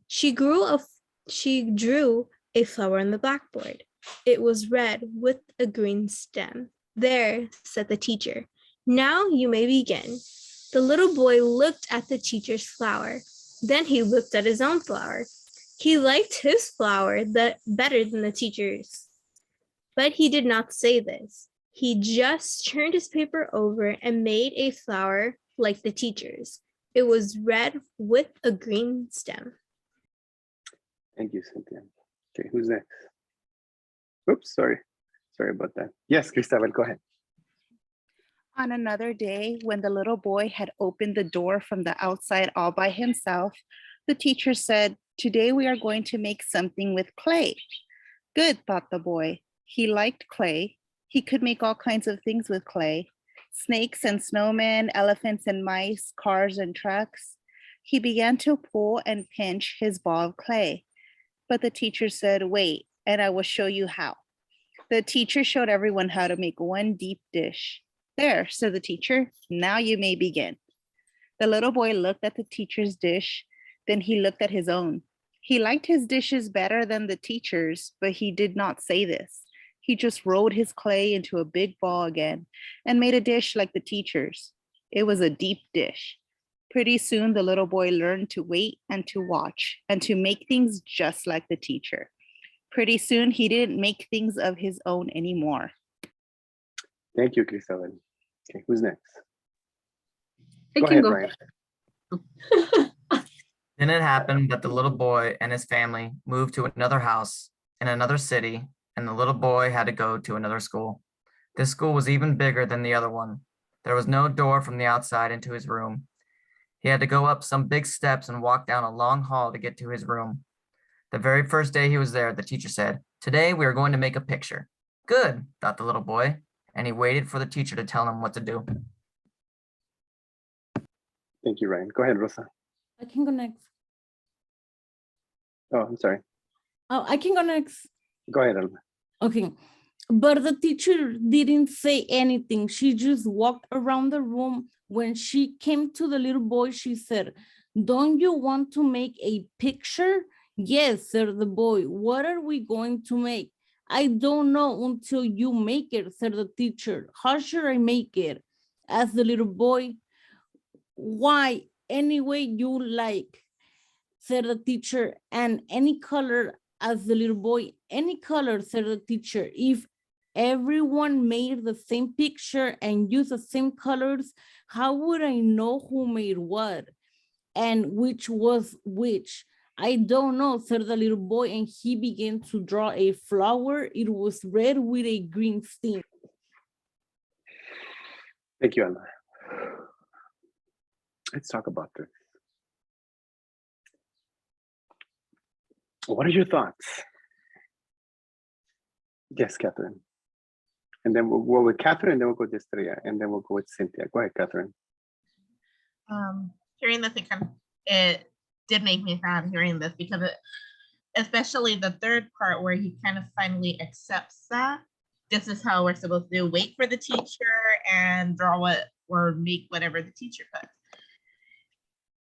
She drew a flower on the blackboard. It was red with a green stem. There, said the teacher. Now you may begin. The little boy looked at the teacher's flower. Then he looked at his own flower. He liked his flower better than the teacher's. But he did not say this. He just turned his paper over and made a flower like the teacher's. It was red with a green stem. Thank you, Cynthia. Okay, who's next? Oops, sorry about that. Yes, Cristabel, go ahead. On another day, when the little boy had opened the door from the outside all by himself, the teacher said, today we are going to make something with clay. Good, thought the boy. He liked clay. He could make all kinds of things with clay. Snakes and snowmen, elephants and mice, cars and trucks. He began to pull and pinch his ball of clay. But the teacher said, wait, and I will show you how. The teacher showed everyone how to make one deep dish. There, said the teacher, now you may begin. The little boy looked at the teacher's dish, then he looked at his own. He liked his dishes better than the teacher's, but he did not say this. He just rolled his clay into a big ball again and made a dish like the teacher's. It was a deep dish. Pretty soon, the little boy learned to wait and to watch and to make things just like the teacher. Pretty soon, he didn't make things of his own anymore. Thank you, Cristabel. Okay, who's next? I Go can ahead, go. Ryan. Then it happened that the little boy and his family moved to another house in another city, and the little boy had to go to another school. This school was even bigger than the other one. There was no door from the outside into his room. He had to go up some big steps and walk down a long hall to get to his room. The very first day he was there, the teacher said, today we are going to make a picture. Good, thought the little boy, and he waited for the teacher to tell him what to do. Thank you, Ryan. Go ahead, Rosa. I can go next. Oh, I'm sorry. Oh, I can go next. Go ahead, Alma. Okay. But the teacher didn't say anything. She just walked around the room. When she came to the little boy, she said, "Don't you want to make a picture?" "Yes," said the boy. "What are we going to make?" "I don't know until you make it," said the teacher. "How should I make it?" asked the little boy. "Why, any way you like," said the teacher. "And any color?" asked the little boy. "Any color," said the teacher. "If everyone made the same picture and used the same colors, how would I know who made what and which was which?" "I don't know," said the little boy, and he began to draw a flower. It was red with a green stem. Thank you, Alma. Let's talk about this. What are your thoughts? Yes, Catherine. And then we'll go with Catherine, and then we'll go with Estrella, and then we'll go with Cynthia. Go ahead, Catherine. Hearing this, it did make me sad hearing this, because especially the third part where he kind of finally accepts that this is how we're supposed to do, wait for the teacher and draw what or make whatever the teacher puts.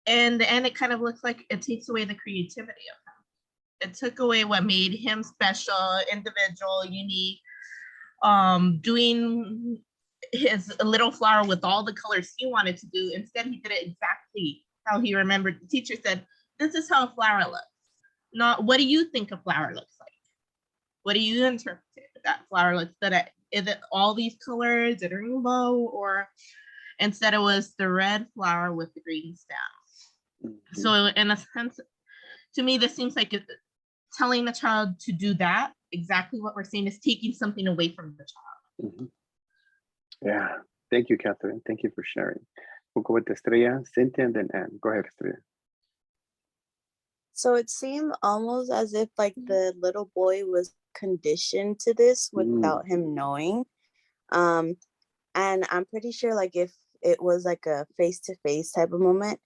And it kind of looks like it takes away the creativity of him. It took away what made him special, individual, unique. Doing his little flower with all the colors he wanted to do. Instead, he did it exactly how he remembered. The teacher said, "This is how a flower looks." Not, "What do you think a flower looks like? What do you interpret that flower looks like? Is it all these colors, is it a rainbow?" Or instead it was the red flower with the green stem. So in a sense, to me, this seems like telling the child to do that, exactly what we're saying, is taking something away from the child. Mm-hmm. Yeah, thank you, Catherine. Thank you for sharing. We'll go with Estrella, Cynthia, and then Anne. Go ahead, Estrella. So it seemed almost as if like the little boy was conditioned to this without him knowing. And I'm pretty sure like if it was like a face-to-face type of moment,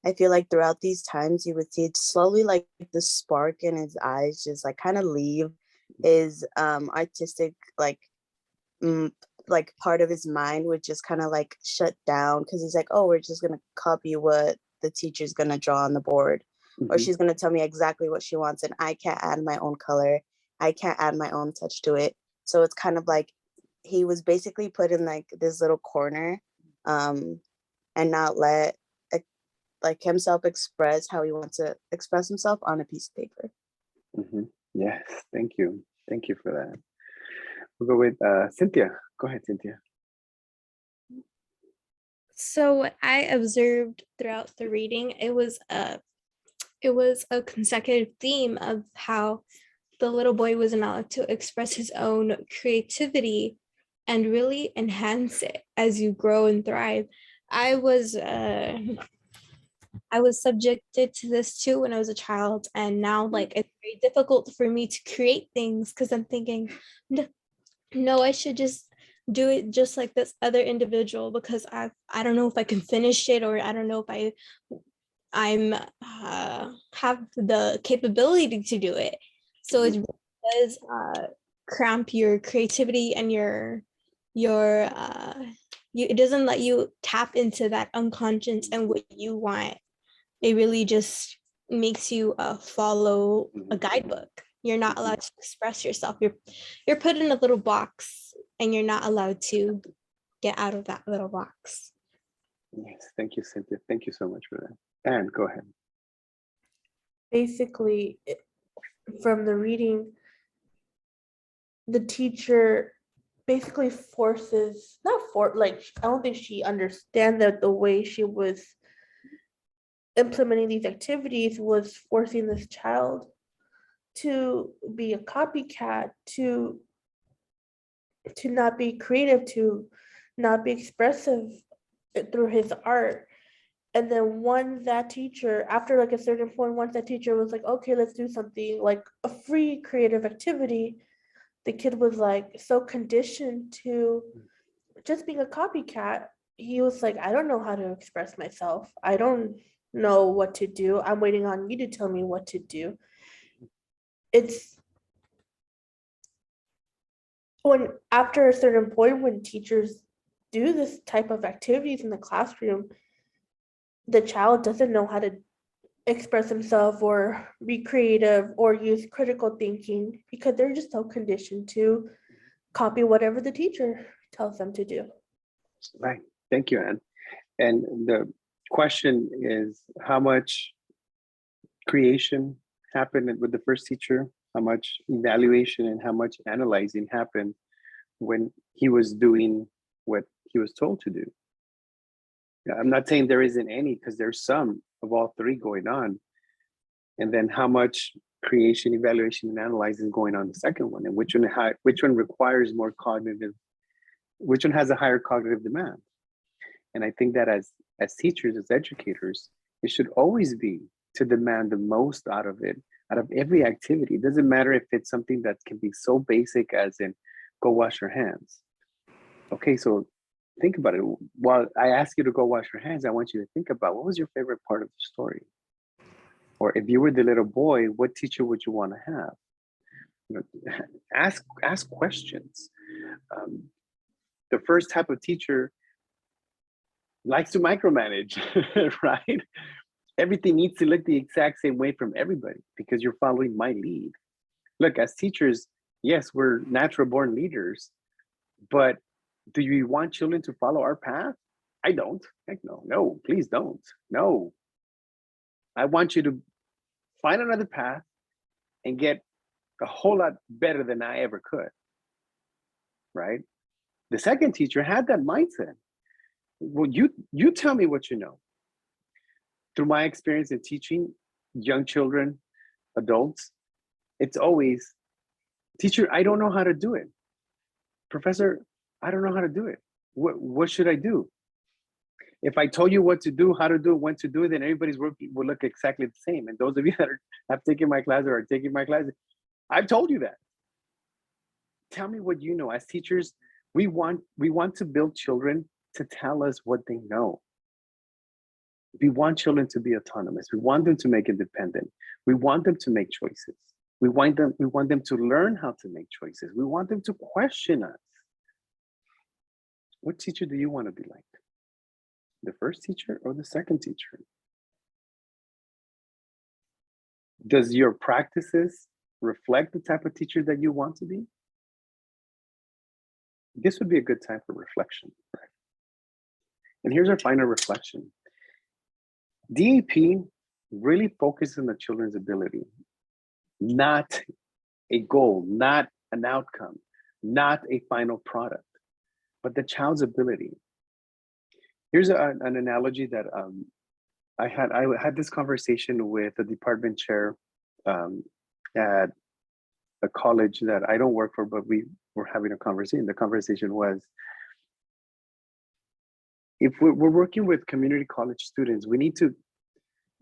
I feel like throughout these times you would see it slowly, like the spark in his eyes just like kind of leave his artistic like part of his mind would just kind of like shut down, because he's like, "Oh, we're just gonna copy what the teacher's gonna draw on the board, or she's gonna tell me exactly what she wants, and I can't add my own color, I can't add my own touch to it." So it's kind of like he was basically put in like this little corner, and not let like himself express how he wants to express himself on a piece of paper. Yes, thank you. Thank you for that. We'll go with Cynthia. Go ahead, Cynthia. So what I observed throughout the reading, it was a consecutive theme of how the little boy was allowed to express his own creativity and really enhance it as you grow and thrive. I was subjected to this too when I was a child, and now like it's very difficult for me to create things because I'm thinking, no, I should just do it just like this other individual, because I don't know if I can finish it, or I don't know if I'm have the capability to do it. So it does cramp your creativity and it doesn't let you tap into that unconscious and what you want. It really just makes you follow a guidebook. You're not allowed to express yourself. You're put in a little box, and you're not allowed to get out of that little box. Yes, thank you, Cynthia. Thank you so much for that. Anne, go ahead. Basically, from the reading, the teacher basically forces, I don't think she understands that the way she was implementing these activities was forcing this child to be a copycat, to not be creative, to not be expressive through his art. And then once that teacher, after like a certain point, once that teacher was like, "Okay, let's do something like a free creative activity," the kid was like so conditioned to just being a copycat. He was like, "I don't know how to express myself. I don't know what to do. I'm waiting on you to tell me what to do. It's when after a certain point, when teachers do this type of activities in the classroom, the child doesn't know how to express themselves or be creative or use critical thinking because they're just so conditioned to copy whatever the teacher tells them to do. Right. Thank you, Anne. And the question is, how much creation happened with the first teacher? How much evaluation and how much analyzing happened when he was doing what he was told to do? I'm not saying there isn't any, because there's some of all three going on. And then how much creation, evaluation, and analyzing going on the second one, and which one requires more cognitive, which one has a higher cognitive demand? And I think that as teachers, as educators, it should always be to demand the most out of it, out of every activity. It doesn't matter if it's something that can be so basic as in go wash your hands. Okay, so think about it. While I ask you to go wash your hands, I want you to think about, what was your favorite part of the story? Or if you were the little boy, what teacher would you want to have? You know, ask questions. The first type of teacher likes to micromanage, right? Everything needs to look the exact same way from everybody because you're following my lead. Look, as teachers, yes, we're natural born leaders, but do you want children to follow our path? I don't. Heck no. No, please don't. No. I want you to find another path and get a whole lot better than I ever could, right? The second teacher had that mindset. Well, you tell me what you know. Through my experience in teaching young children, adults, it's always, teacher, I don't know how to do it. Professor, I don't know how to do it. What should I do? If I told you what to do, how to do it, when to do it, then everybody's work will look exactly the same. And those of you that have taken my class or are taking my class, I've told you that. Tell me what you know. As teachers, we want to build children to tell us what they know. We want children to be autonomous. We want them to make independent. We want them to make choices. We want them to learn how to make choices. We want them to question us. What teacher do you want to be like? The first teacher or the second teacher? Does your practices reflect the type of teacher that you want to be? This would be a good time for reflection. Right? And here's our final reflection. DAP really focuses on the children's ability, not a goal, not an outcome, not a final product, but the child's ability. Here's an analogy that I had this conversation with a department chair at a college that I don't work for, but we were having a conversation. The conversation was, if we're working with community college students, we need to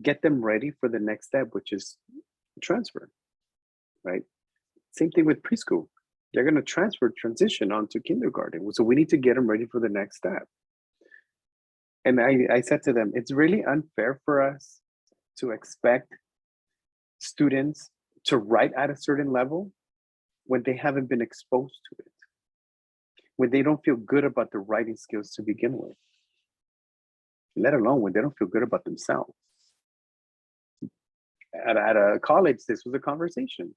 get them ready for the next step, which is transfer, right? Same thing with preschool. They're going to transition onto kindergarten. So we need to get them ready for the next step. And I said to them, it's really unfair for us to expect students to write at a certain level when they haven't been exposed to it, when they don't feel good about their writing skills to begin with, let alone when they don't feel good about themselves. At a college, this was a conversation.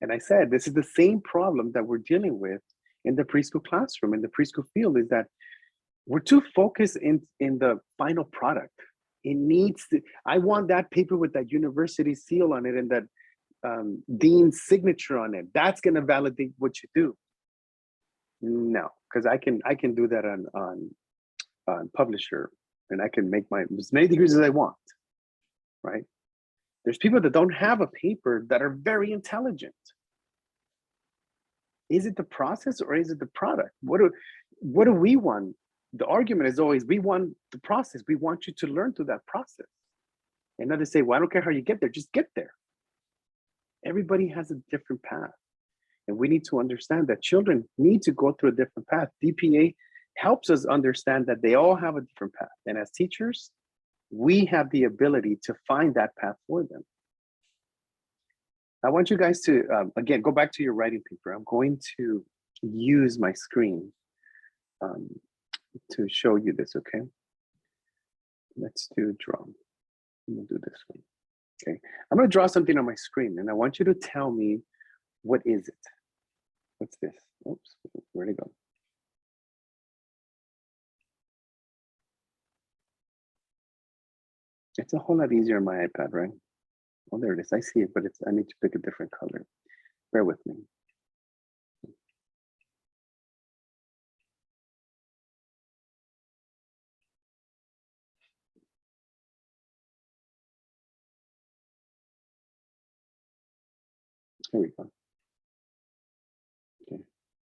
And I said, this is the same problem that we're dealing with in the preschool classroom, in the preschool field, is that we're too focused in the final product. It needs to, I want that paper with that university seal on it and that dean's signature on it. That's going to validate what you do. No, because I can do that on Publisher, and I can make as many degrees as I want, right? There's people that don't have a paper that are very intelligent. Is it the process or is it the product? What do we want? The argument is always, we want the process. We want you to learn through that process. And not to say, well, I don't care how you get there, just get there. Everybody has a different path. And we need to understand that children need to go through a different path. DPA helps us understand that they all have a different path. And as teachers, we have the ability to find that path for them. I want you guys to, again, go back to your writing paper. I'm going to use my screen to show you this, okay? Let's do draw. We'll do this one. Okay, I'm going to draw something on my screen and I want you to tell me, what is it? What's this? Oops, where'd it go? It's a whole lot easier on my iPad, right? Oh, there it is. I see it, but I need to pick a different color. Bear with me. Here we go. Okay.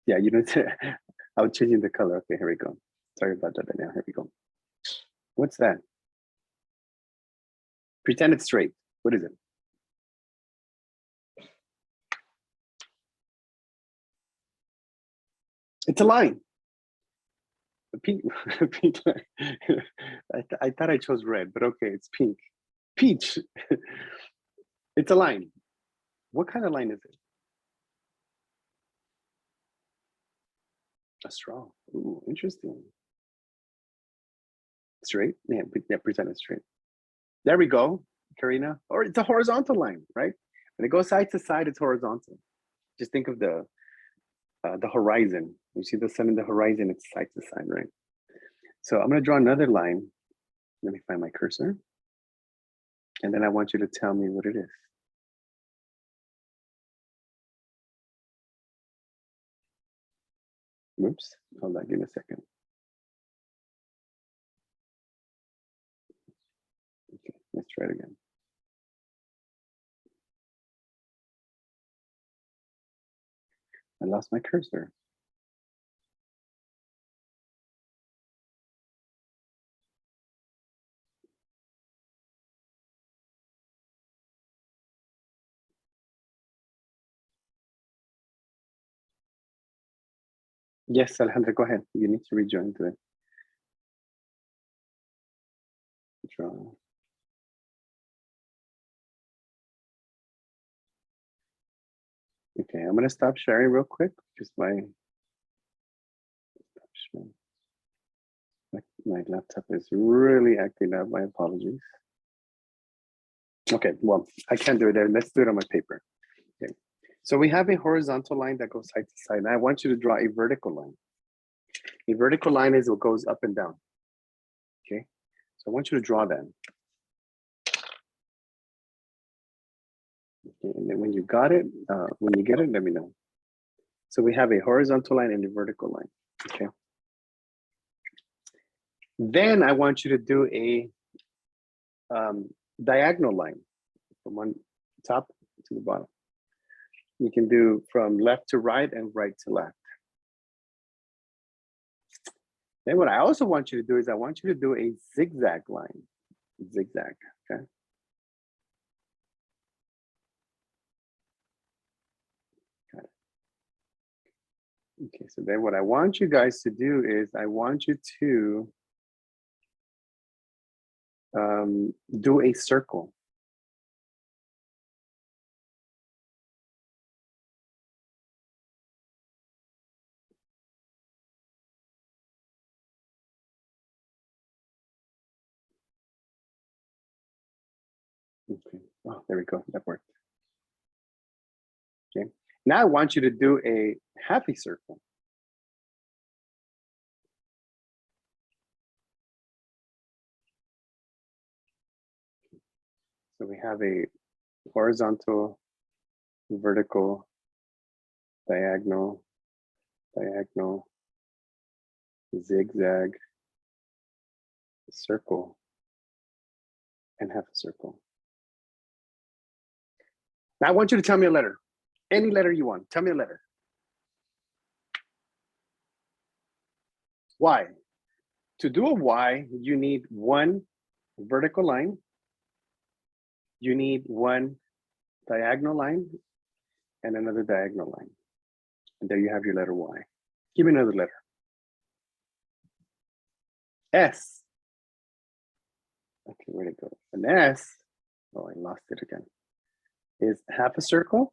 Yeah, you know, I was changing the color. Okay, here we go. Sorry about that. Now, here we go. What's that? Pretend it's straight. What is it? It's a line. A pink, pink line. I thought I chose red, but okay, it's pink. Peach. It's a line. What kind of line is it? A straw. Ooh, interesting. Straight? Yeah, pretend it's straight. There we go, Karina. Or it's a horizontal line, right? When it goes side to side, it's horizontal. Just think of the horizon. You see the sun in the horizon, it's side to side, right? So I'm gonna draw another line. Let me find my cursor. And then I want you to tell me what it is. Oops, hold on, give me a second. Okay, let's try it again. I lost my cursor. Yes, Alejandra, go ahead. You need to rejoin to it. Draw. Okay, I'm gonna stop sharing real quick because my laptop is really acting up. My apologies. Okay, well, I can't do it there. Let's do it on my paper. Okay, so we have a horizontal line that goes side to side. And I want you to draw a vertical line. A vertical line is what goes up and down. Okay, so I want you to draw that. Okay, and then when you got it, when you get it, let me know. So we have a horizontal line and a vertical line. Okay. Then I want you to do a diagonal line from one top to the bottom. You can do from left to right and right to left. Then what I also want you to do is I want you to do a zigzag line. Zigzag, okay? Got it. Okay, so then what I want you guys to do is I want you to do a circle. Okay, oh, there we go, that worked. Okay, now I want you to do a half a circle. So we have a horizontal, vertical, diagonal, diagonal, zigzag, circle, and half a circle. Now I want you to tell me a letter. Any letter you want. Tell me a letter. Y. To do a Y, you need one vertical line. You need one diagonal line and another diagonal line. And there you have your letter Y. Give me another letter. S. Okay, where'd it go? An S, oh, I lost it again, is half a circle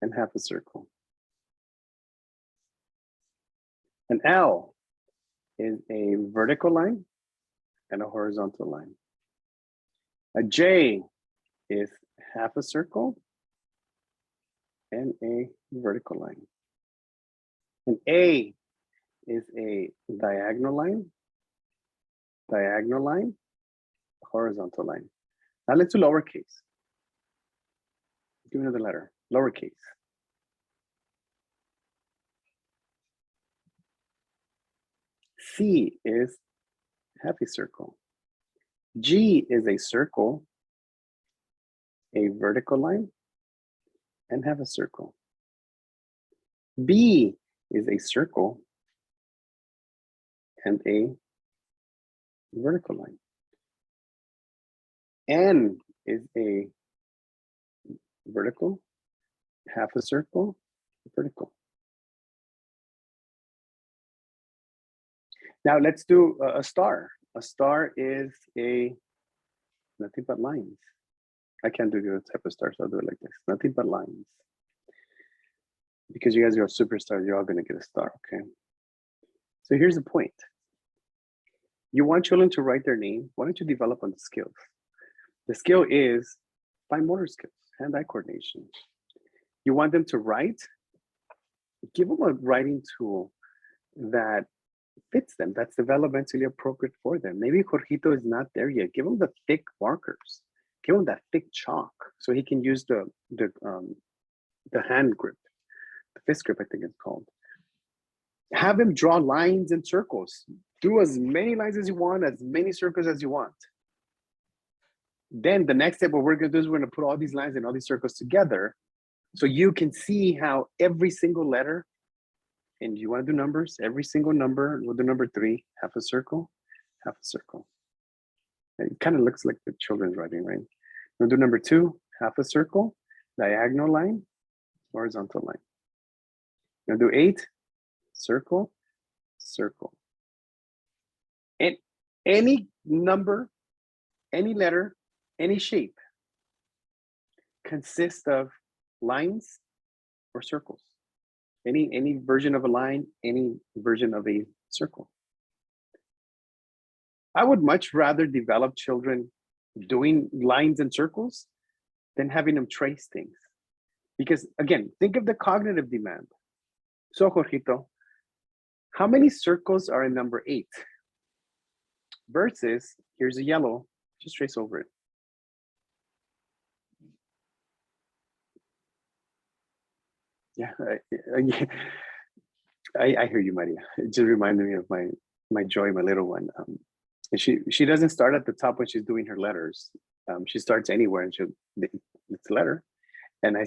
and half a circle. An L is a vertical line and a horizontal line. A J is half a circle and a vertical line. An A is a diagonal line, horizontal line. Now let's do lowercase. Give me another letter, lowercase. C is half a circle. G is a circle, a vertical line, and half a circle. B is a circle and a vertical line. N is a vertical, half a circle, vertical. Now let's do a star. A star is nothing but lines. I can't do the type of star, so I'll do it like this. Nothing but lines. Because you guys are superstars, you're all gonna get a star, okay? So here's the point. You want children to write their name, why don't you develop on the skills? The skill is fine motor skills, hand-eye coordination. You want them to write, give them a writing tool that fits them, that's developmentally appropriate for them. Maybe Jorgito is not there yet. Give him the thick markers. Give him that thick chalk so he can use the hand grip, the fist grip, I think it's called. Have him draw lines and circles. Do as many lines as you want, as many circles as you want. Then the next step, what we're gonna do is we're gonna put all these lines and all these circles together so you can see how every single letter, and you wanna do numbers, every single number, we'll do number 3, half a circle, half a circle. It kind of looks like the children's writing, right? We'll do number 2, half a circle, diagonal line, horizontal line. We'll do 8, circle, circle. And any number, any letter, any shape consists of lines or circles. Any version of a line, any version of a circle. I would much rather develop children doing lines and circles than having them trace things. Because again, think of the cognitive demand. So Jorgito, how many circles are in number 8? Versus, here's a yellow, just trace over it. Yeah, I hear you, Maria. It just reminded me of my Joy, my little one. And she doesn't start at the top when she's doing her letters. She starts anywhere, and it's a letter. And I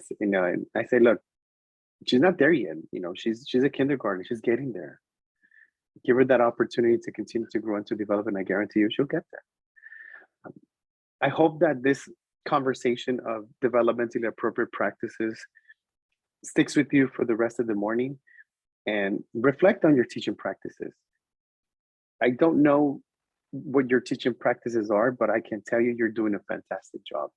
say, look, she's not there yet. You know, she's a kindergarten. She's getting there. Give her that opportunity to continue to grow and to develop, and I guarantee you, she'll get there. I hope that this conversation of developmentally appropriate practices sticks with you for the rest of the morning, and reflect on your teaching practices. I don't know what your teaching practices are, but I can tell you you're doing a fantastic job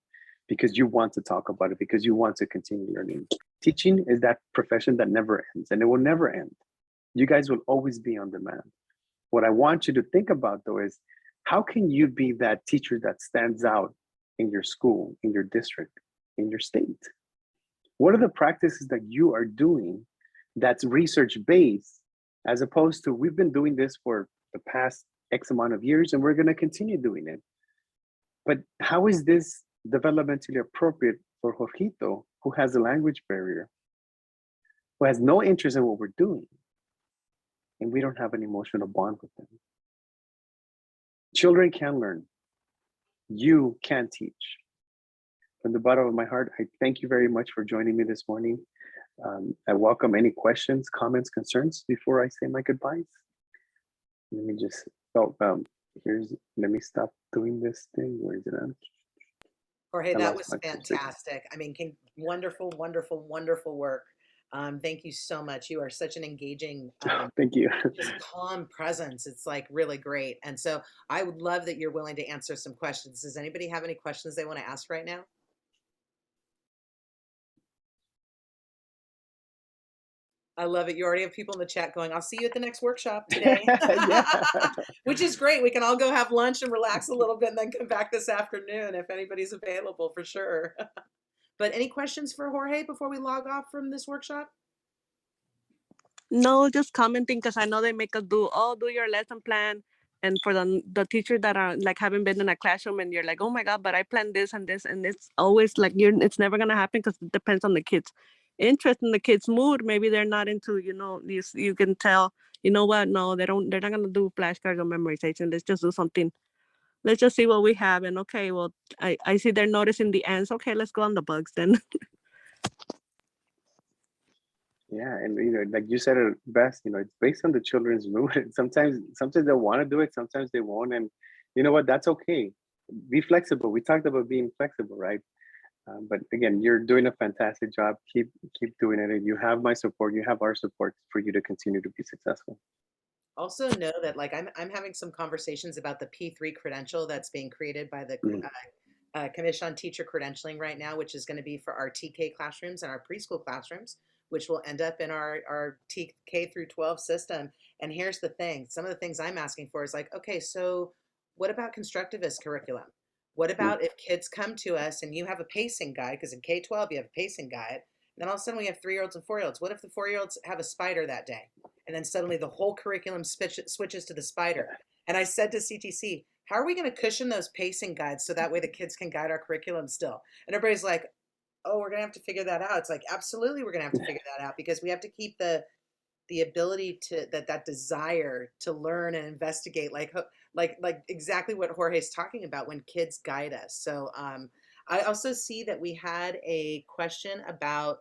because you want to talk about it, because you want to continue learning. Teaching is that profession that never ends, and it will never end. You guys will always be on demand. What I want you to think about, though, is how can you be that teacher that stands out in your school, in your district, in your state? What are the practices that you are doing that's research-based, as opposed to we've been doing this for the past X amount of years and we're going to continue doing it? But how is this developmentally appropriate for Jorgito, who has a language barrier, who has no interest in what we're doing, and we don't have an emotional bond with them? Children can learn. You can teach. From the bottom of my heart, I thank you very much for joining me this morning. I welcome any questions, comments, concerns before I say my goodbyes. Let me just, let me stop doing this thing. Where is it at? Jorge, that was fantastic. I mean, wonderful, wonderful, wonderful work. Thank you so much. You are such an engaging, Thank you. just calm presence. It's like really great. And so I would love that you're willing to answer some questions. Does anybody have any questions they want to ask right now? I love it. You already have people in the chat going, I'll see you at the next workshop today, which is great. We can all go have lunch and relax a little bit and then come back this afternoon if anybody's available for sure. But any questions for Jorge before we log off from this workshop? No, just commenting because I know they make us do your lesson plan. And for the teachers that are like haven't been in a classroom and you're like, oh my God, but I planned this and this, and it's always like it's never gonna happen because it depends on the kids' interest and the kids' mood. Maybe they're not into, you can tell, you know what? No, they're not gonna do flashcards or memorization. Let's just do something. Let's just see what we have. And okay, well, I see they're noticing the ends. Okay, let's go on the bugs then. Yeah, and like you said it best, it's based on the children's mood. And sometimes they'll want to do it, sometimes they won't. And you know what? That's okay. Be flexible. We talked about being flexible, right? But again, you're doing a fantastic job. Keep doing it. And you have my support. You have our support for you to continue to be successful. Also know that like I'm having some conversations about the P3 credential that's being created by the Commission on Teacher Credentialing right now, which is going to be for our TK classrooms and our preschool classrooms, which will end up in our K through 12 system. And here's the thing. Some of the things I'm asking for is like, okay, so what about constructivist curriculum? What about if kids come to us and you have a pacing guide, because in K-12 you have a pacing guide, then all of a sudden we have 3-year-olds and 4-year-olds. What if the 4-year-olds have a spider that day? And then suddenly the whole curriculum switches to the spider. And I said to CTC, how are we going to cushion those pacing guides so that way the kids can guide our curriculum still? And everybody's like, oh, we're going to have to figure that out. It's like, absolutely, we're going to have to figure that out because we have to keep the ability to that desire to learn and investigate, like exactly what Jorge's talking about when kids guide us. So I also see that we had a question about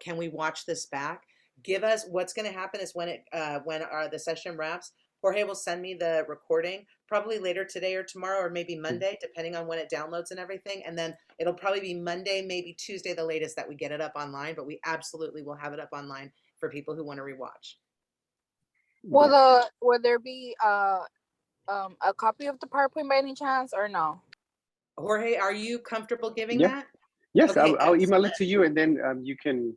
can we watch this back? Give us what's going to happen is when the session wraps, Jorge will send me the recording probably later today or tomorrow or maybe Monday, depending on when it downloads and everything. And then it'll probably be Monday, maybe Tuesday, the latest that we get it up online, but we absolutely will have it up online for people who want to rewatch. Will there be a copy of the PowerPoint by any chance or no? Jorge, are you comfortable giving Yeah. that? Yes, Okay, I'll email it to you and then you can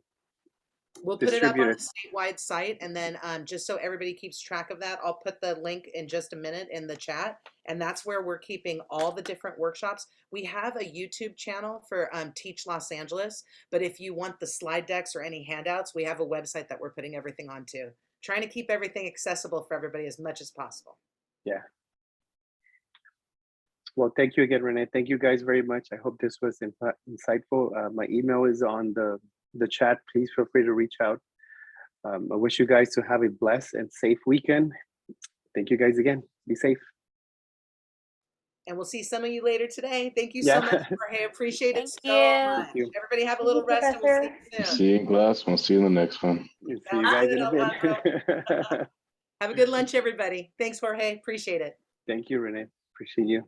we'll put it up on distribute the statewide site, and then just so everybody keeps track of that, I'll put the link in just a minute in the chat, and that's where we're keeping all the different workshops. We have a YouTube channel for Teach Los Angeles, but if you want the slide decks or any handouts, we have a website that we're putting everything onto. Trying to keep everything accessible for everybody as much as possible. Yeah. Well, thank you again, Renee. Thank you guys very much. I hope this was insightful. My email is on the chat. Please feel free to reach out. I wish you guys to have a blessed and safe weekend. Thank you guys again. Be safe. And we'll see some of you later today. Thank you so much, Jorge. Appreciate it so much. Everybody have a little rest and we'll see you soon. See you in class. We'll see you in the next one. See you guys in a bit. Have a good lunch, everybody. Thanks, Jorge. Appreciate it. Thank you, Renee. Appreciate you.